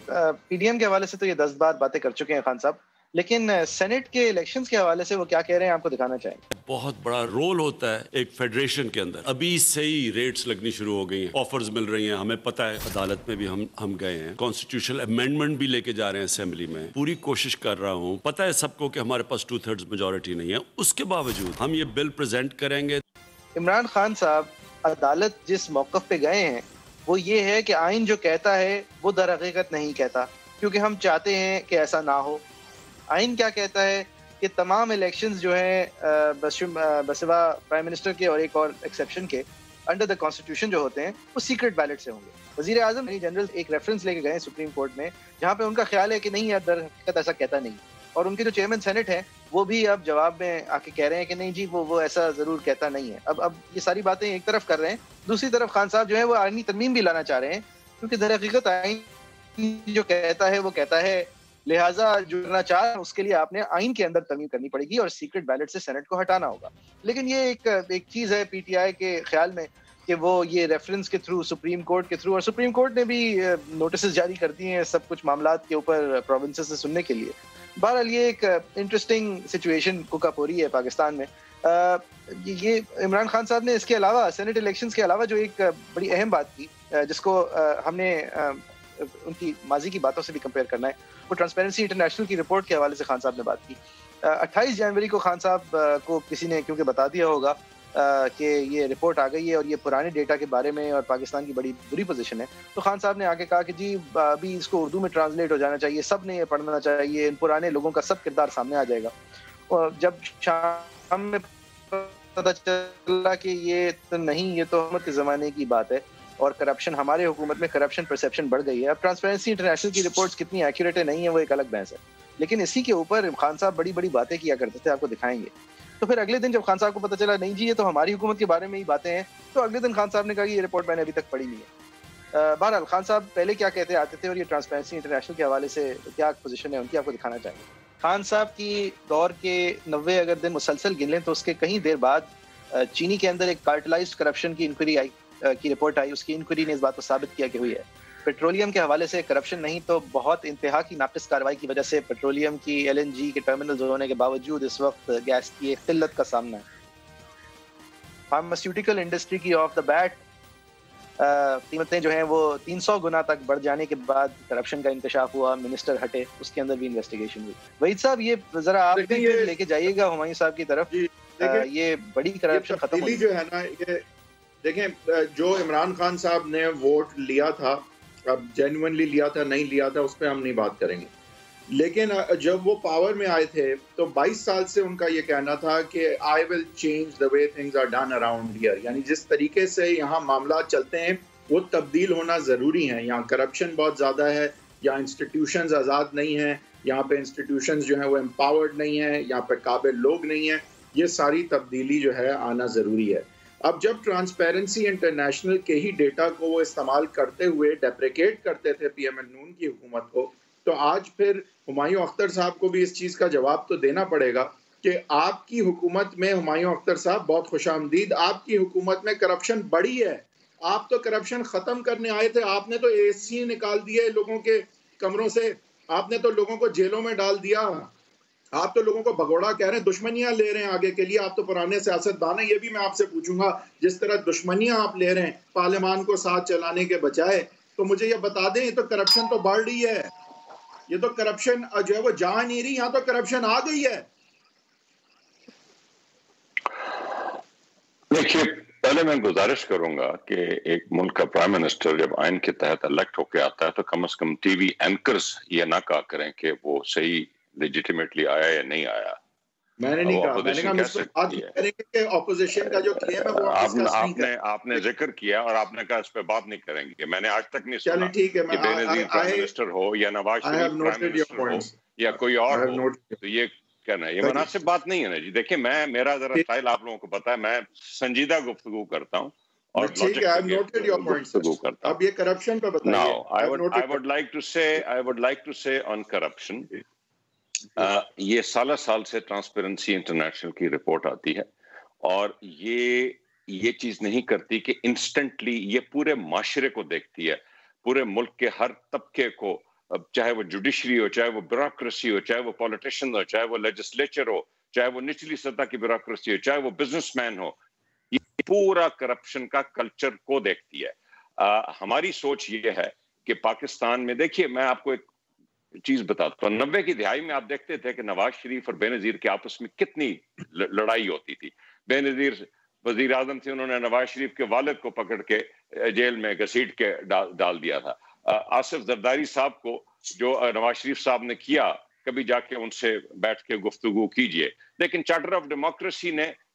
Speaker 1: پی ڈی ایم کے حوالے سے تو یہ 10 باتیں کر چکے ہیں خان صاحب, لیکن سینٹ کے الیکشنز کے حوالے سے وہ کیا کہہ رہے ہیں آپ کو دکھانا چاہیں گے.
Speaker 4: بہت بڑا رول ہوتا ہے ایک فیڈریشن کے اندر. ابھی سے ہی ریٹس لگنی شروع ہو گئی ہیں, آفرز مل رہی ہیں, ہمیں پتہ ہے. عدالت میں بھی ہم گئے ہیں, کانسٹیٹیوشنل امینڈمنٹ بھی لے کے جا رہے ہیں اسمبلی میں. پوری کوشش کر رہا ہوں, پتہ ہے سب کو کہ ہمارے پاس 2/3 میجورٹی نہیں ہے, اس کے باوجود ہم یہ بل پریزنٹ کریں گے.
Speaker 1: عمران خان صاحب عدالت جس موقف پہ گئے ہیں وہ یہ ہے کہ آئین جو کہتا ہے وہ در حقیقت نہیں کہتا, کیونکہ ہم چاہتے ہیں کہ ایسا نہ ہو. آئین کیا کہتا ہے کہ تمام الیکشنز جو ہیں بسوا پرائم منسٹر کے اور ایک اور ایکسیپشن کے, انڈر دا کانسٹیٹیوشن جو ہوتے ہیں وہ سیکرٹ بیلٹ سے ہوں گے. وزیر اعظم جنرل ایک ریفرنس لے کے گئے سپریم کورٹ میں جہاں پہ ان کا خیال ہے کہ نہیں یار در حقیقت ایسا کہتا نہیں, اور ان کے جو چیئرمین سینٹ ہیں وہ بھی اب جواب میں آ کے کہہ رہے ہیں کہ نہیں جی وہ ایسا ضرور کہتا نہیں ہے. اب یہ ساری باتیں ایک طرف کر رہے ہیں, دوسری طرف خان صاحب جو ہے وہ آئینی ترمیم بھی لانا چاہ رہے ہیں, کیونکہ در حقیقت آئین جو کہتا ہے وہ کہتا ہے, لہٰذا جو کرنا چاہ اس کے لیے آپ نے آئین کے اندر ترمیم کرنی پڑے گی اور سیکرٹ بیلٹ سے سینٹ کو ہٹانا ہوگا. لیکن یہ ایک چیز ہے پی ٹی آئی کے خیال میں کہ وہ یہ ریفرنس کے تھرو سپریم کورٹ کے تھرو, اور سپریم کورٹ نے بھی نوٹسز جاری کر دیے ہیں سب کچھ معاملات کے اوپر پروونسز سے سننے کے لیے. بہرحال یہ ایک انٹرسٹنگ سچویشن کوکا پوری ہے پاکستان میں. یہ عمران خان صاحب نے اس کے علاوہ سینٹ الیکشنز کے علاوہ جو ایک بڑی اہم بات کی جس کو ہم نے ان کی ماضی کی باتوں سے بھی کمپیئر کرنا ہے, وہ ٹرانسپیرنسی انٹرنیشنل کی رپورٹ کے حوالے سے خان صاحب نے بات کی. 28 جنوری کو خان صاحب کو کسی نے کیونکہ بتا دیا ہوگا کہ یہ رپورٹ آ گئی ہے اور یہ پرانے ڈیٹا کے بارے میں اور پاکستان کی بڑی بری پوزیشن ہے, تو خان صاحب نے آگے کہا کہ جی ابھی اس کو اردو میں ٹرانسلیٹ ہو جانا چاہیے, سب نے یہ پڑھنا چاہیے, ان پرانے لوگوں کا سب کردار سامنے آ جائے گا. اور جب شام میں پتہ چلا کہ یہ تو نہیں, یہ تو حکومت کے زمانے کی بات ہے اور کرپشن, ہمارے حکومت میں کرپشن پرسیپشن بڑھ گئی ہے. اب ٹرانسپیرنسی انٹرنیشنل کی رپورٹس کتنی ایکوریٹ ہے نہیں ہے وہ ایک الگ بحث ہے, لیکن اسی کے اوپر خان صاحب بڑی بڑی باتیں کیا کرتے تھے, آپ کو دکھائیں گے. تو پھر اگلے دن جب خان صاحب کو پتہ چلا نہیں جی یہ تو ہماری حکومت کے بارے میں ہی باتیں ہیں, تو اگلے دن خان صاحب نے کہا کہ یہ رپورٹ میں نے ابھی تک پڑھی نہیں ہے. بہرحال خان صاحب پہلے کیا کہتے آتے تھے اور یہ ٹرانسپیرنسی انٹرنیشنل کے حوالے سے کیا پوزیشن ہے ان کی, آپ کو دکھانا چاہیں گے. خان صاحب کی دور کے 90 اگر دن مسلسل گن لیں تو اس کے کہیں دیر بعد چینی کے اندر ایک کارٹلائزڈ کرپشن کی انکوائری کی رپورٹ آئی. اس کی انکوائری نے اس بات کو ثابت کیا کہ ہوئی ہے پیٹرولیم کے حوالے سے کرپشن نہیں تو بہت انتہا کی ناقص کارروائی کی وجہ سے پیٹرولیم کی LNG کے ٹرمینلز ہونے کے باوجود اس وقت گیس کی ایک قلت کا سامنا ہے. فارماسیوٹیکل انڈسٹری کی آف دا بیٹ قیمتیں جو ہیں وہ 300 گنا تک بڑھ جانے کے بعد کرپشن کا انکشاف ہوا, منسٹر ہٹے, اس کے اندر بھی انویسٹیگیشن ہوئی. وحید صاحب یہ ذرا آپ بھی لے کے جائیے گا ہمایوں صاحب کی طرف, یہ بڑی کرپشن ختم ہوئی
Speaker 2: جو ہے نا. یہ دیکھیں جو عمران خان صاحب نے ووٹ لیا تھا, اب جینوئنلی لیا تھا نہیں لیا تھا اس پہ ہم نہیں بات کریں گے, لیکن جب وہ پاور میں آئے تھے تو 22 سال سے ان کا یہ کہنا تھا کہ I will change the way things are done around here, یعنی جس طریقے سے یہاں معاملات چلتے ہیں وہ تبدیل ہونا ضروری ہیں. یہاں کرپشن بہت زیادہ ہے, یہاں انسٹیٹیوشنز آزاد نہیں ہیں, یہاں پہ انسٹیٹیوشنز جو ہیں وہ امپاورڈ نہیں ہیں, یہاں پہ قابل لوگ نہیں ہیں. یہ ساری تبدیلی جو ہے آنا ضروری ہے. اب جب ٹرانسپیرنسی انٹرنیشنل کے ہی ڈیٹا کو وہ استعمال کرتے ہوئے ڈیپریکیٹ کرتے تھے پی ایم ایل نون کی حکومت کو, تو آج پھر ہمایوں اختر صاحب کو بھی اس چیز کا جواب تو دینا پڑے گا کہ آپ کی حکومت میں, ہمایوں اختر صاحب بہت خوش آمدید, آپ کی حکومت میں کرپشن بڑھی ہے. آپ تو کرپشن ختم کرنے آئے تھے, آپ نے تو AC نکال دیے لوگوں کے کمروں سے, آپ نے تو لوگوں کو جیلوں میں ڈال دیا, آپ تو لوگوں کو بھگوڑا کہہ رہے ہیں, دشمنیاں لے رہے ہیں آگے کے لیے. آپ تو پرانے سیاستدان ہیں. یہ بھی میں آپ سے پوچھوں گا جس طرح دشمنیاں آپ لے رہے ہیں پارلیمان کو ساتھ چلانے کے بجائے, تو مجھے یہ بتا دیں یہ تو کرپشن تو بڑھ رہی ہے, یہ تو کرپشن جو ہے وہ جا نہیں رہی, یہاں تو کرپشن آ گئی ہے.
Speaker 5: دیکھیے پہلے میں گزارش کروں گا کہ ایک ملک کا پرائم منسٹر جب آئین کے تحت الیکٹ ہو کے آتا ہے تو کم از کم ٹی وی اینکرز یہ نہ کہا کریں کہ وہ صحیح لیجیٹیمیٹلی آیا یا نہیں آیا.
Speaker 2: میں نے نہیں کہا, میں نے کہا کہ اپوزیشن کا جو کلیم ہے وہ
Speaker 5: آپ نے ذکر کیا اور آپ نے کہا اس پہ بات نہیں کریں گے. میں نے آج تک نہیں سنا کہ بے نظیر پرائم منسٹر ہو یا نواز شریف پرائم منسٹر ہو یا کوئی اور ہو تو یہ کہنا ہے, یہ مناسب بات نہیں ہے نا جی. دیکھیں میرا ذرا اسٹائل آپ لوگوں کو پتا ہے, میں سنجیدہ گفتگو کرتا ہوں اور گفتگو کرتا ہوں.
Speaker 2: اب یہ کرپشن پہ بتائیے.
Speaker 5: Now I would like to say on corruption, یہ سالہ سال سے ٹرانسپیرنسی انٹرنیشنل کی رپورٹ آتی ہے اور یہ چیز نہیں کرتی کہ انسٹنٹلی, یہ پورے معاشرے کو دیکھتی ہے, پورے ملک کے ہر طبقے کو, چاہے وہ جوڈیشری ہو, چاہے وہ بیوروکریسی ہو, چاہے وہ پولیٹیشین ہو, چاہے وہ لیجسلیچر ہو, چاہے وہ نچلی سطح کی بیوروکریسی ہو, چاہے وہ بزنس مین ہو, یہ پورا کرپشن کا کلچر کو دیکھتی ہے. ہماری سوچ یہ ہے کہ پاکستان میں, دیکھیے میں آپ کو ایک چیز بتاتا ہوں, 90 کی دہائی میں آپ دیکھتے تھے کہ نواز شریف اور بے نظیر کے آپس میں کتنی لڑائی ہوتی تھی. بے نظیر وزیر اعظم تھے, انہوں نے نواز شریف کے والد کو پکڑ کے جیل میں گھسیٹ کے ڈال دیا تھا. آصف زرداری صاحب کو جو نواز شریف صاحب نے کیا, کبھی جا کے ان سے بیٹھ کے گفتگو کیجئے. لیکن چارٹر آف ڈیموکریسی نے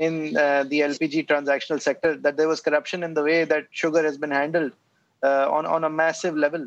Speaker 1: in the LPG transactional sector, that there was corruption in the way that sugar has been handled on a massive level.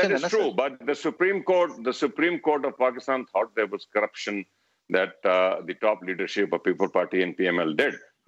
Speaker 5: that is true, but the Supreme Court of Pakistan thought there was corruption that the top leadership of People Party and PML did.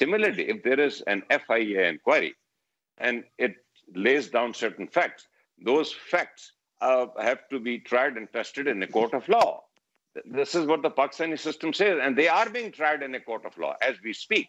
Speaker 5: similarly, if there is an FIA inquiry and it lays down certain facts, those facts have to be tried and tested in a court of law. This is what the Pakistani system says, and they are being tried in a court of law as we speak.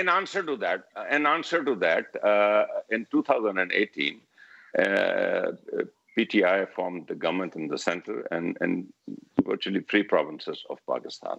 Speaker 5: In answer to that, in 2018, PTI formed the government in the center and virtually 3 provinces of Pakistan.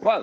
Speaker 5: Well,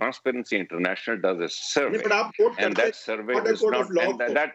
Speaker 5: Transparency International does a survey, and that survey is not. And that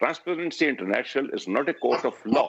Speaker 5: Transparency International is not a court of law.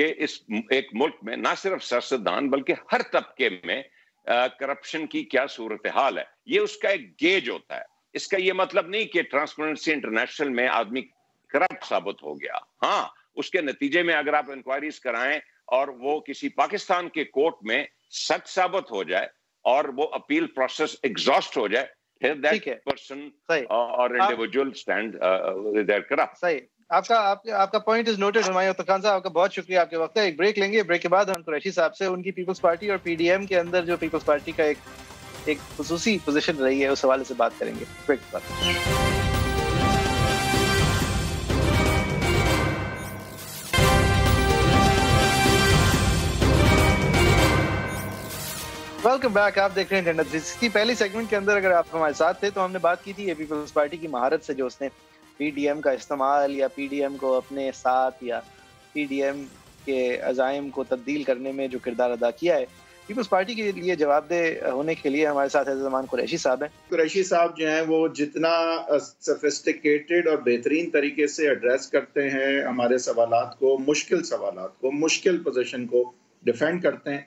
Speaker 5: کہ اس ایک ملک میں نہ صرف سیاستدان بلکہ ہر طبقے میں کرپشن کی کیا صورتحال ہے. یہ اس کا ایک گیج ہوتا ہے. اس کا یہ مطلب نہیں کہ ٹرانسپیرنسی انٹرنیشنل میں آدمی کرپٹ ثابت ہو گیا. ہاں اس کے نتیجے میں اگر آپ انکوائریز کرائیں اور وہ کسی پاکستان کے کورٹ میں سچ ثابت ہو جائے اور وہ اپیل پروسیس ایگزاسٹ ہو جائے, پھر دیٹ پرسن اور انڈیویجول اسٹینڈ دیر کرپٹ.
Speaker 1: صحیح. آپ کا point is noted. Humayun Khan صاحب آپ کا بہت شکریہ. آپ کے وقت ہے, ایک بریک لیں گے. بریک کے بعد ہم قریشی صاحب سے ان کی پیپلز پارٹی اور پی ڈی ایم کے اندر جو پیپلز پارٹی کا ایک خصوصی پوزیشن رہی ہے اس حوالے سے بات کریں گے. بریک کے بعد. Welcome back. آپ دیکھ رہے ہیں جس کی پہلی سیگمنٹ کے اندر اگر آپ ہمارے ساتھ تھے تو ہم نے بات کی تھی پیپلز پارٹی کی مہارت سے, جو اس نے پی ڈی ایم کا استعمال یا پی ڈی ایم کو اپنے ساتھ یا پی ڈی ایم کے عزائم کو تبدیل کرنے میں جو کردار ادا کیا ہے. پیپلز پارٹی کے لیے جواب دہ ہونے کے لیے ہمارے ساتھ زمان قریشی صاحب ہیں.
Speaker 2: قریشی صاحب جو ہیں وہ جتنا سفسٹیکیٹڈ اور بہترین طریقے سے ایڈریس کرتے ہیں ہمارے سوالات کو, مشکل پوزیشن کو ڈیفینڈ کرتے ہیں,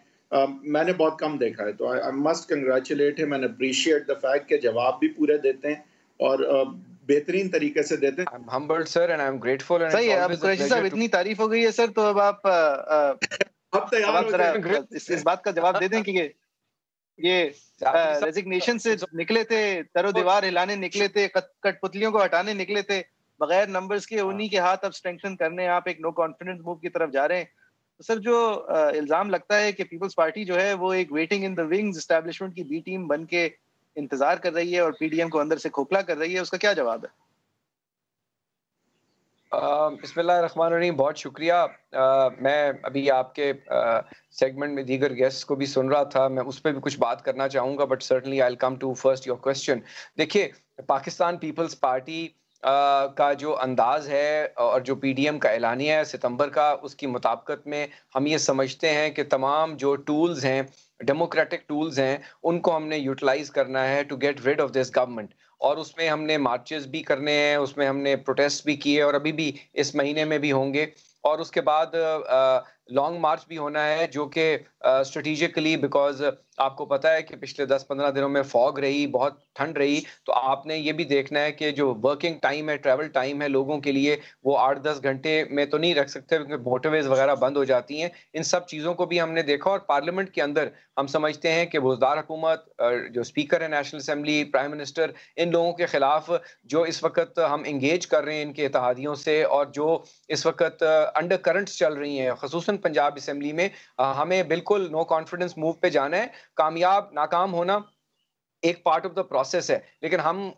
Speaker 2: میں نے بہت کم دیکھا ہے. تو آئی مسٹ کنگریچولیٹ ہم اینڈ اپریشیٹ دا فیکٹ کہ جواب بھی پورے دیتے ہیں اور بہترین طریقے سے دیتے ہیں. I'm humbled sir and I'm grateful.
Speaker 1: صحیح ہے. اب قریشی صاحب اتنی تعریف ہو گئی ہے سر, تو اب آپ
Speaker 2: تیار ہو
Speaker 1: اس بات کا جواب دے دیں کہ یہ ریزگنیشن سے نکلے تھے, در و دیوار ہلانے نکلے تھے, کٹ پتلیوں کو ہٹانے نکلے تھے بغیر نمبرز کے, انہی کے ہاتھ اب اسٹرینگتھن کرنے آپ ایک نو کانفیڈنس موو کی طرف جا رہے ہیں. تو سر جو الزام لگتا ہے کہ پیپلز پارٹی جو ہے وہ ایک waiting in the wings establishment کی بی ٹیم بن کے انتظار کر رہی ہے اور پی ڈی ایم کو اندر سے کھوکھلا کر رہی ہے, اس کا کیا جواب ہے؟
Speaker 6: بسم اللہ الرحمن الرحیم. بہت شکریہ. میں ابھی آپ کے سیگمنٹ میں دیگر گیسٹ کو بھی سن رہا تھا, میں اس پہ بھی کچھ بات کرنا چاہوں گا, but certainly I will come to first your question. دیکھیے پاکستان پیپلز پارٹی کا جو انداز ہے اور جو پی ڈی ایم کا اعلانیہ ہے ستمبر کا, اس کی مطابقت میں ہم یہ سمجھتے ہیں کہ تمام جو ٹولز ہیں, ڈیموکریٹک ٹولز ہیں, ان کو ہم نے یوٹیلائز کرنا ہے to get rid of this government. اور اس میں ہم نے مارچز بھی کرنے ہیں, اس میں ہم نے پروٹیسٹ بھی کیے اور ابھی بھی اس مہینے میں بھی ہوں گے, اور اس کے بعد لانگ مارچ بھی ہونا ہے جو کہ اسٹریٹجکلی, بیکاز آپ کو پتہ ہے کہ پچھلے 10-15 دنوں میں فوگ رہی, بہت ٹھنڈ رہی, تو آپ نے یہ بھی دیکھنا ہے کہ جو ورکنگ ٹائم ہے, ٹریول ٹائم ہے لوگوں کے لیے, وہ 8-10 گھنٹے میں تو نہیں رکھ سکتے کیونکہ موٹر ویز وغیرہ بند ہو جاتی ہیں. ان سب چیزوں کو بھی ہم نے دیکھا, اور پارلیمنٹ کے اندر ہم سمجھتے ہیں کہ بزدار حکومت, جو اسپیکر ہے نیشنل اسمبلی, پرائم منسٹر, ان لوگوں کے خلاف جو اس وقت ہم انگیج کر رہے ہیں ان کے اتحادیوں سے, اور جو اس وقت انڈر کرنٹس چل رہی ہیں خصوصاً پنجاب اسمبلی میں, ہمیں بالکل نو کانفیڈنس موو پہ جانا ہے. کامیاب ناکام ہونا ایک پارٹ آف دا پروسیس ہے, لیکن ہم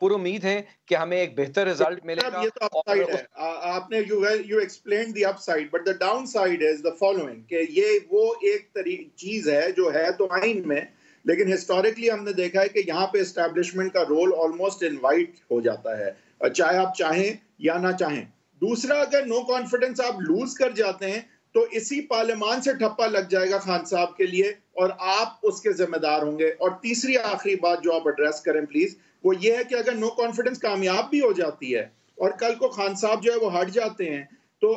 Speaker 6: پر امید ہیں کہ ہمیں ایک بہتر رزلٹ ملے گا.
Speaker 2: یہ تو اپ سائیڈ ہے, آپ نے you explained the up side, but the down side is the following کہ یہ وہ ایک چیز ہے جو ہے تو آئین میں, لیکن ہسٹوریکلی ہم نے دیکھا ہے کہ یہاں پہ اسٹیبلشمنٹ کا رول آلموسٹ انوائٹ ہو جاتا ہے, چاہے آپ چاہیں یا نہ چاہیں. دوسرا, اگر نو کانفیڈنس آپ لوز کر جاتے ہیں تو اسی پارلیمان سے ٹھپا لگ جائے گا خان صاحب کے لیے اور آپ اس کے ذمہ دار ہوں گے. اور تیسری آخری بات جو آپ ایڈریس کریں پلیز, وہ یہ ہے کہ اگر نو کانفیڈنس کامیاب بھی ہو جاتی ہے اور کل کو خان صاحب جو ہے وہ ہٹ جاتے ہیں, تو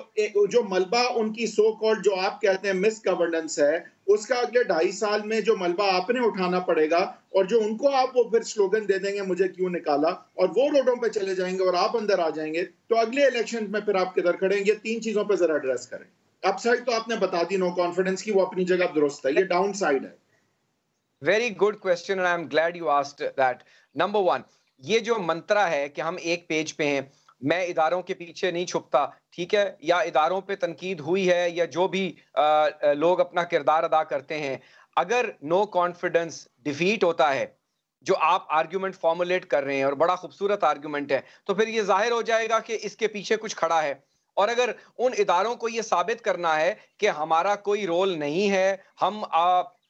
Speaker 2: جو ملبہ ان کی سو کالڈ جو آپ کہتے ہیں مس گورننس ہے, اس کا اگلے 2.5 سال میں جو ملبہ آپ نے اٹھانا پڑے گا, اور جو ان کو آپ وہ پھر سلوگن دے دیں گے مجھے کیوں نکالا, اور وہ روڈوں پہ چلے جائیں گے اور آپ اندر آ جائیں گے, تو اگلے الیکشن میں پھر آپ کدھر کھڑیں گے. 3 چیزوں پہ ذرا ایڈریس کریں. اپ سائڈ تو آپ نے بتا دی نو کانفیڈنس کی, وہ اپنی جگہ درست ہے, یہ ڈاؤن سائڈ ہے.
Speaker 6: Very good question and I am glad you asked that. Number 1, یہ جو منترا ہے کہ ہم ایک پیج پہ ہیں, میں اداروں کے پیچھے نہیں چھپتا, ٹھیک ہے, یا اداروں پہ تنقید ہوئی ہے یا جو بھی لوگ اپنا کردار ادا کرتے ہیں, اگر نو کانفیڈنس ڈیفیٹ ہوتا ہے جو آپ آرگیومنٹ فارمولیٹ کر رہے ہیں, اور بڑا خوبصورت آرگیومنٹ ہے, تو پھر یہ ظاہر ہو جائے گا کہ اس کے پیچھے کچھ کھڑا ہے. اور اگر ان اداروں کو یہ ثابت کرنا ہے کہ ہمارا کوئی رول نہیں ہے, ہم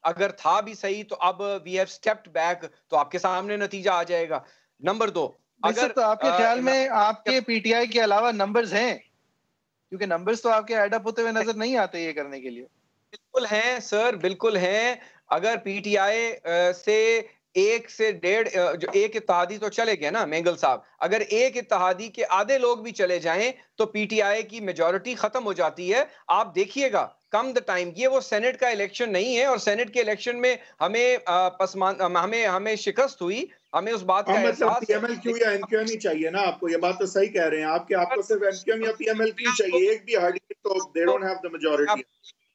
Speaker 6: اگر تھا بھی صحیح تو اب وی ہیو اسٹیپڈ بیک, تو آپ کے سامنے نتیجہ آ جائے گا. نمبر 2,
Speaker 1: اگر تو آپ کے خیال میں آپ کے پی ٹی آئی کے علاوہ نمبرز ہیں, کیونکہ نمبرز تو آپ کے ایڈ اپ ہوتے ہوئے نظر نہیں آتے یہ کرنے کے لیے.
Speaker 6: بالکل ہیں سر, بالکل ہیں. اگر پی ٹی آئی سے 1 سے 1.5 جو ایک اتحادی تو چلے گئے نا مینگل صاحب, اگر ایک اتحادی کے آدھے لوگ بھی چلے جائیں تو پی ٹی آئی کی میجورٹی ختم ہو جاتی ہے. آپ دیکھیے گا کم دا ٹائم, یہ وہ سینٹ کا الیکشن نہیں ہے, اور سینٹ کے الیکشن میں ہمیں شکست ہوئی, ہمیں اس بات کا احساس
Speaker 2: پی ایم ایل کیوں یا این کیو ایم ہی چاہیے نا آپ کو, یہ بات تو صحیح کہہ رہے ہیں آپ کہ آپ کو صرف این کیو ایم یا پی ایم ایل کیوں چاہیے, ایک بھی ہارڈی تو they don't have the majority.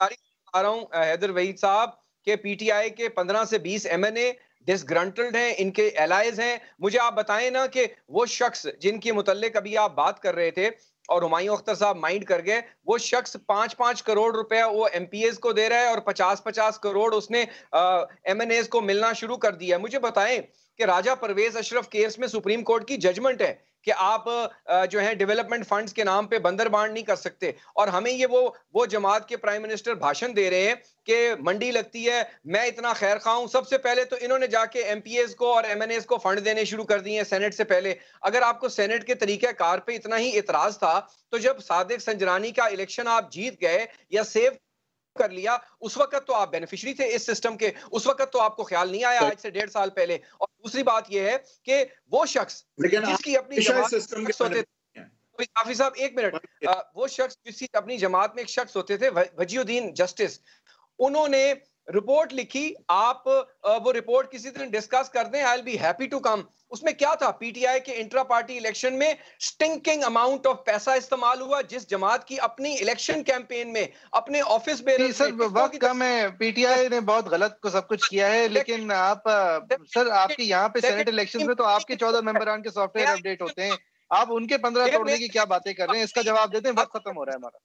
Speaker 6: بتا رہا ہوں حیدر وحید صاحب کہ پی ٹی آئی کے 15 سے 20 ایم این اے ڈسگرنٹلڈ ہیں, ان کے الائز ہیں. مجھے آپ بتائیں نا کہ وہ شخص جن کے متعلق ابھی آپ بات کر رہے تھے اور ہمایوں اختر صاحب مائنڈ کر گئے, وہ شخص 5-5 کروڑ روپے وہ ایم پی ایز کو دے رہا ہے اور 50-50 کروڑ اس نے ایم این ایز کو ملنا شروع کر دیا ہے. مجھے بتائیں کہ راجہ پرویز اشرف کیس میں سپریم کورٹ کی ججمنٹ ہے کہ آپ جو ہے ڈیولپمنٹ فنڈز کے نام پہ بندر بانڈ نہیں کر سکتے, اور ہمیں یہ وہ جماعت کے پرائم منسٹر بھاشن دے رہے ہیں کہ منڈی لگتی ہے, میں اتنا خیر خواہ ہوں. سب سے پہلے تو انہوں نے جا کے ایم پی ایز کو اور ایم این ایز کو فنڈ دینے شروع کر دیے ہیں سینٹ سے پہلے. اگر آپ کو سینٹ کے طریقہ کار پہ اتنا ہی اعتراض تھا تو جب صادق سنجرانی کا الیکشن آپ جیت گئے یا سیو کر لیا, اس وقت تو آپ بینیفیشری تھے اس سسٹم کے, اس وقت تو آپ کو خیال نہیں آیا آج سے 1.5 سال پہلے. اور دوسری بات یہ ہے کہ وہ شخص جس کی اپنی حافظ صاحب ایک منٹ, وہ شخص جس کی اپنی جماعت میں ایک شخص ہوتے تھے وجی الدین جسٹس, انہوں نے رپورٹ لکھی, آپ وہ رپورٹ کسی دن ڈسکس کر دیں, I will be happy to come. اس میں کیا تھا, پی ٹی آئی کے انٹرا پارٹی الیکشن میں سٹنکنگ اماؤنٹ آف پیسہ استعمال ہوا, جس جماعت کی اپنی الیکشن کیمپین میں اپنے آفس بیرر
Speaker 1: سر وقت کم ہے, پی ٹی آئی نے بہت غلط کو سب کچھ کیا ہے, لیکن آپ سر آپ کے یہاں پہ سینٹ الیکشن میں تو آپ کے 14 ممبران کے سافٹ ویئر اپڈیٹ ہوتے ہیں, آپ ان کے 15 توڑنے کی کیا باتیں کر رہے ہیں, اس کا جواب دیتے ہیں, وقت ختم ہو رہا ہے ہمارا.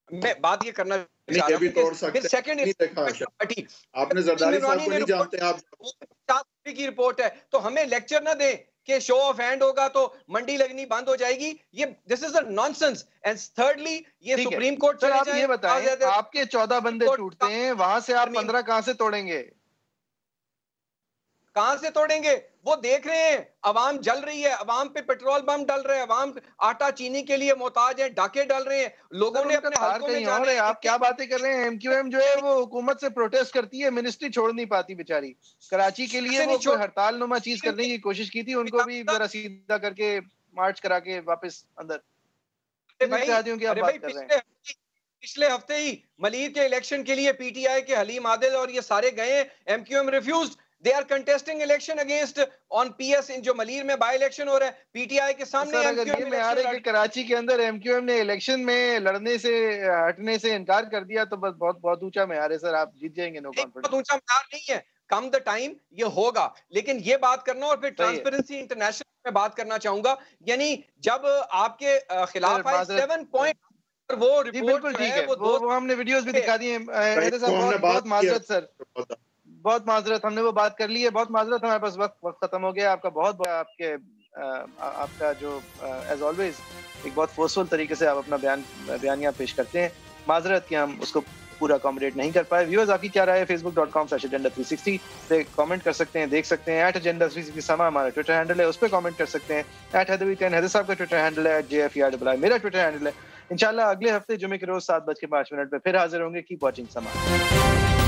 Speaker 6: میں بات یہ کرنا چاہ رہا ہوں,
Speaker 2: آپ نے زرداری صاحب کو نہیں جانتے, آپ
Speaker 6: کی رپورٹ ہے تو ہمیں لیکچر نہ دیں کہ شو آف ہینڈ ہوگا تو منڈی لگنی بند ہو جائے گی, یہ دس از اے نانسنس. اینڈ تھرڈلی یہ سپریم کورٹ
Speaker 1: سر آپ یہ بتائیں, آپ کے 14 بندے ٹوٹتے ہیں, وہاں سے آپ 15 کہاں سے توڑیں گے,
Speaker 6: کہاں سے توڑیں گے؟ وہ دیکھ رہے ہیں عوام جل رہی ہے, عوام پہ پیٹرول بم ڈل رہے ہیں, عوام آٹا چینی کے لیے محتاج ہے, ڈاکے ڈل رہے ہیں, لوگوں نے اپنے حلقوں میں جانے.
Speaker 1: آپ کیا باتیں کر رہے ہیں, ایم کیو ایم جو ہے وہ حکومت سے پروٹیسٹ کرتی ہے, منسٹری چھوڑ نہیں پاتی بیچاری. کراچی کے لیے وہ ہڑتال نما چیز کرنے کی کوشش کی تھی, ان کو بھی ذرا سیدھا کر کے مارچ کرا کے واپس اندر.
Speaker 6: پچھلے ہفتے ہی ملیر کے الیکشن کے لیے پی ٹی آئی کے حلیم عادل اور یہ سارے گئے ہیں, M Q M refused. They are contesting election against on PS in جو ملیر میں بائی الیکشن ہو رہا ہے, پی ٹی آئی کے سامنے.
Speaker 1: اگر یہ میں آ رہے کہ کراچی کے اندر ایم کیو ایم نے الیکشن میں لڑنے سے ہٹنے سے انکار کر دیا تو بس بہت اونچا معیار ہے سر, آپ جیت جائیں گے. نو کانفیڈنس,
Speaker 6: بہت اونچا معیار نہیں ہے, کم دا ٹائم یہ ہوگا, لیکن یہ بات کرنا. اور پھر ٹرانسپیرنسی انٹرنیشنل میں بات کرنا چاہوں گا, یعنی جب آپ کے خلاف آئے 7 پوائنٹ وہ رپورٹ ہے,
Speaker 1: وہ ہم نے ویڈیوز بھی دکھا دی ہیں. بہت معذرت سر, بہت معذرت, ہم نے وہ بات کر لی ہے, بہت معذرت, ہمارے پاس وقت ختم ہو گیا. آپ کا بہت آپ کا جو ایز آلویز ایک بہت فورسفل طریقے سے آپ اپنا بیانیہ پیش کرتے ہیں, معذرت کہ ہم اس کو پورا اکوموڈیٹ نہیں کر پائے. ویورز آپ کی کیا رائے ہے, facebook.com/agenda360 پہ کامنٹ کر سکتے ہیں, دیکھ سکتے ہیں. @agenda360 سما ہمارا ٹویٹر ہینڈل ہے, اس پہ کامنٹ کر سکتے ہیں. @HaidariTen حیدر صاحب کا ٹویٹر ہینڈل ہے, @JFERI میرا ٹویٹر ہینڈل ہے. انشاءاللہ اگلے ہفتے جمعے کے روز 7:05 پہ پھر حاضر ہوں گے. کیپ واچنگ سما.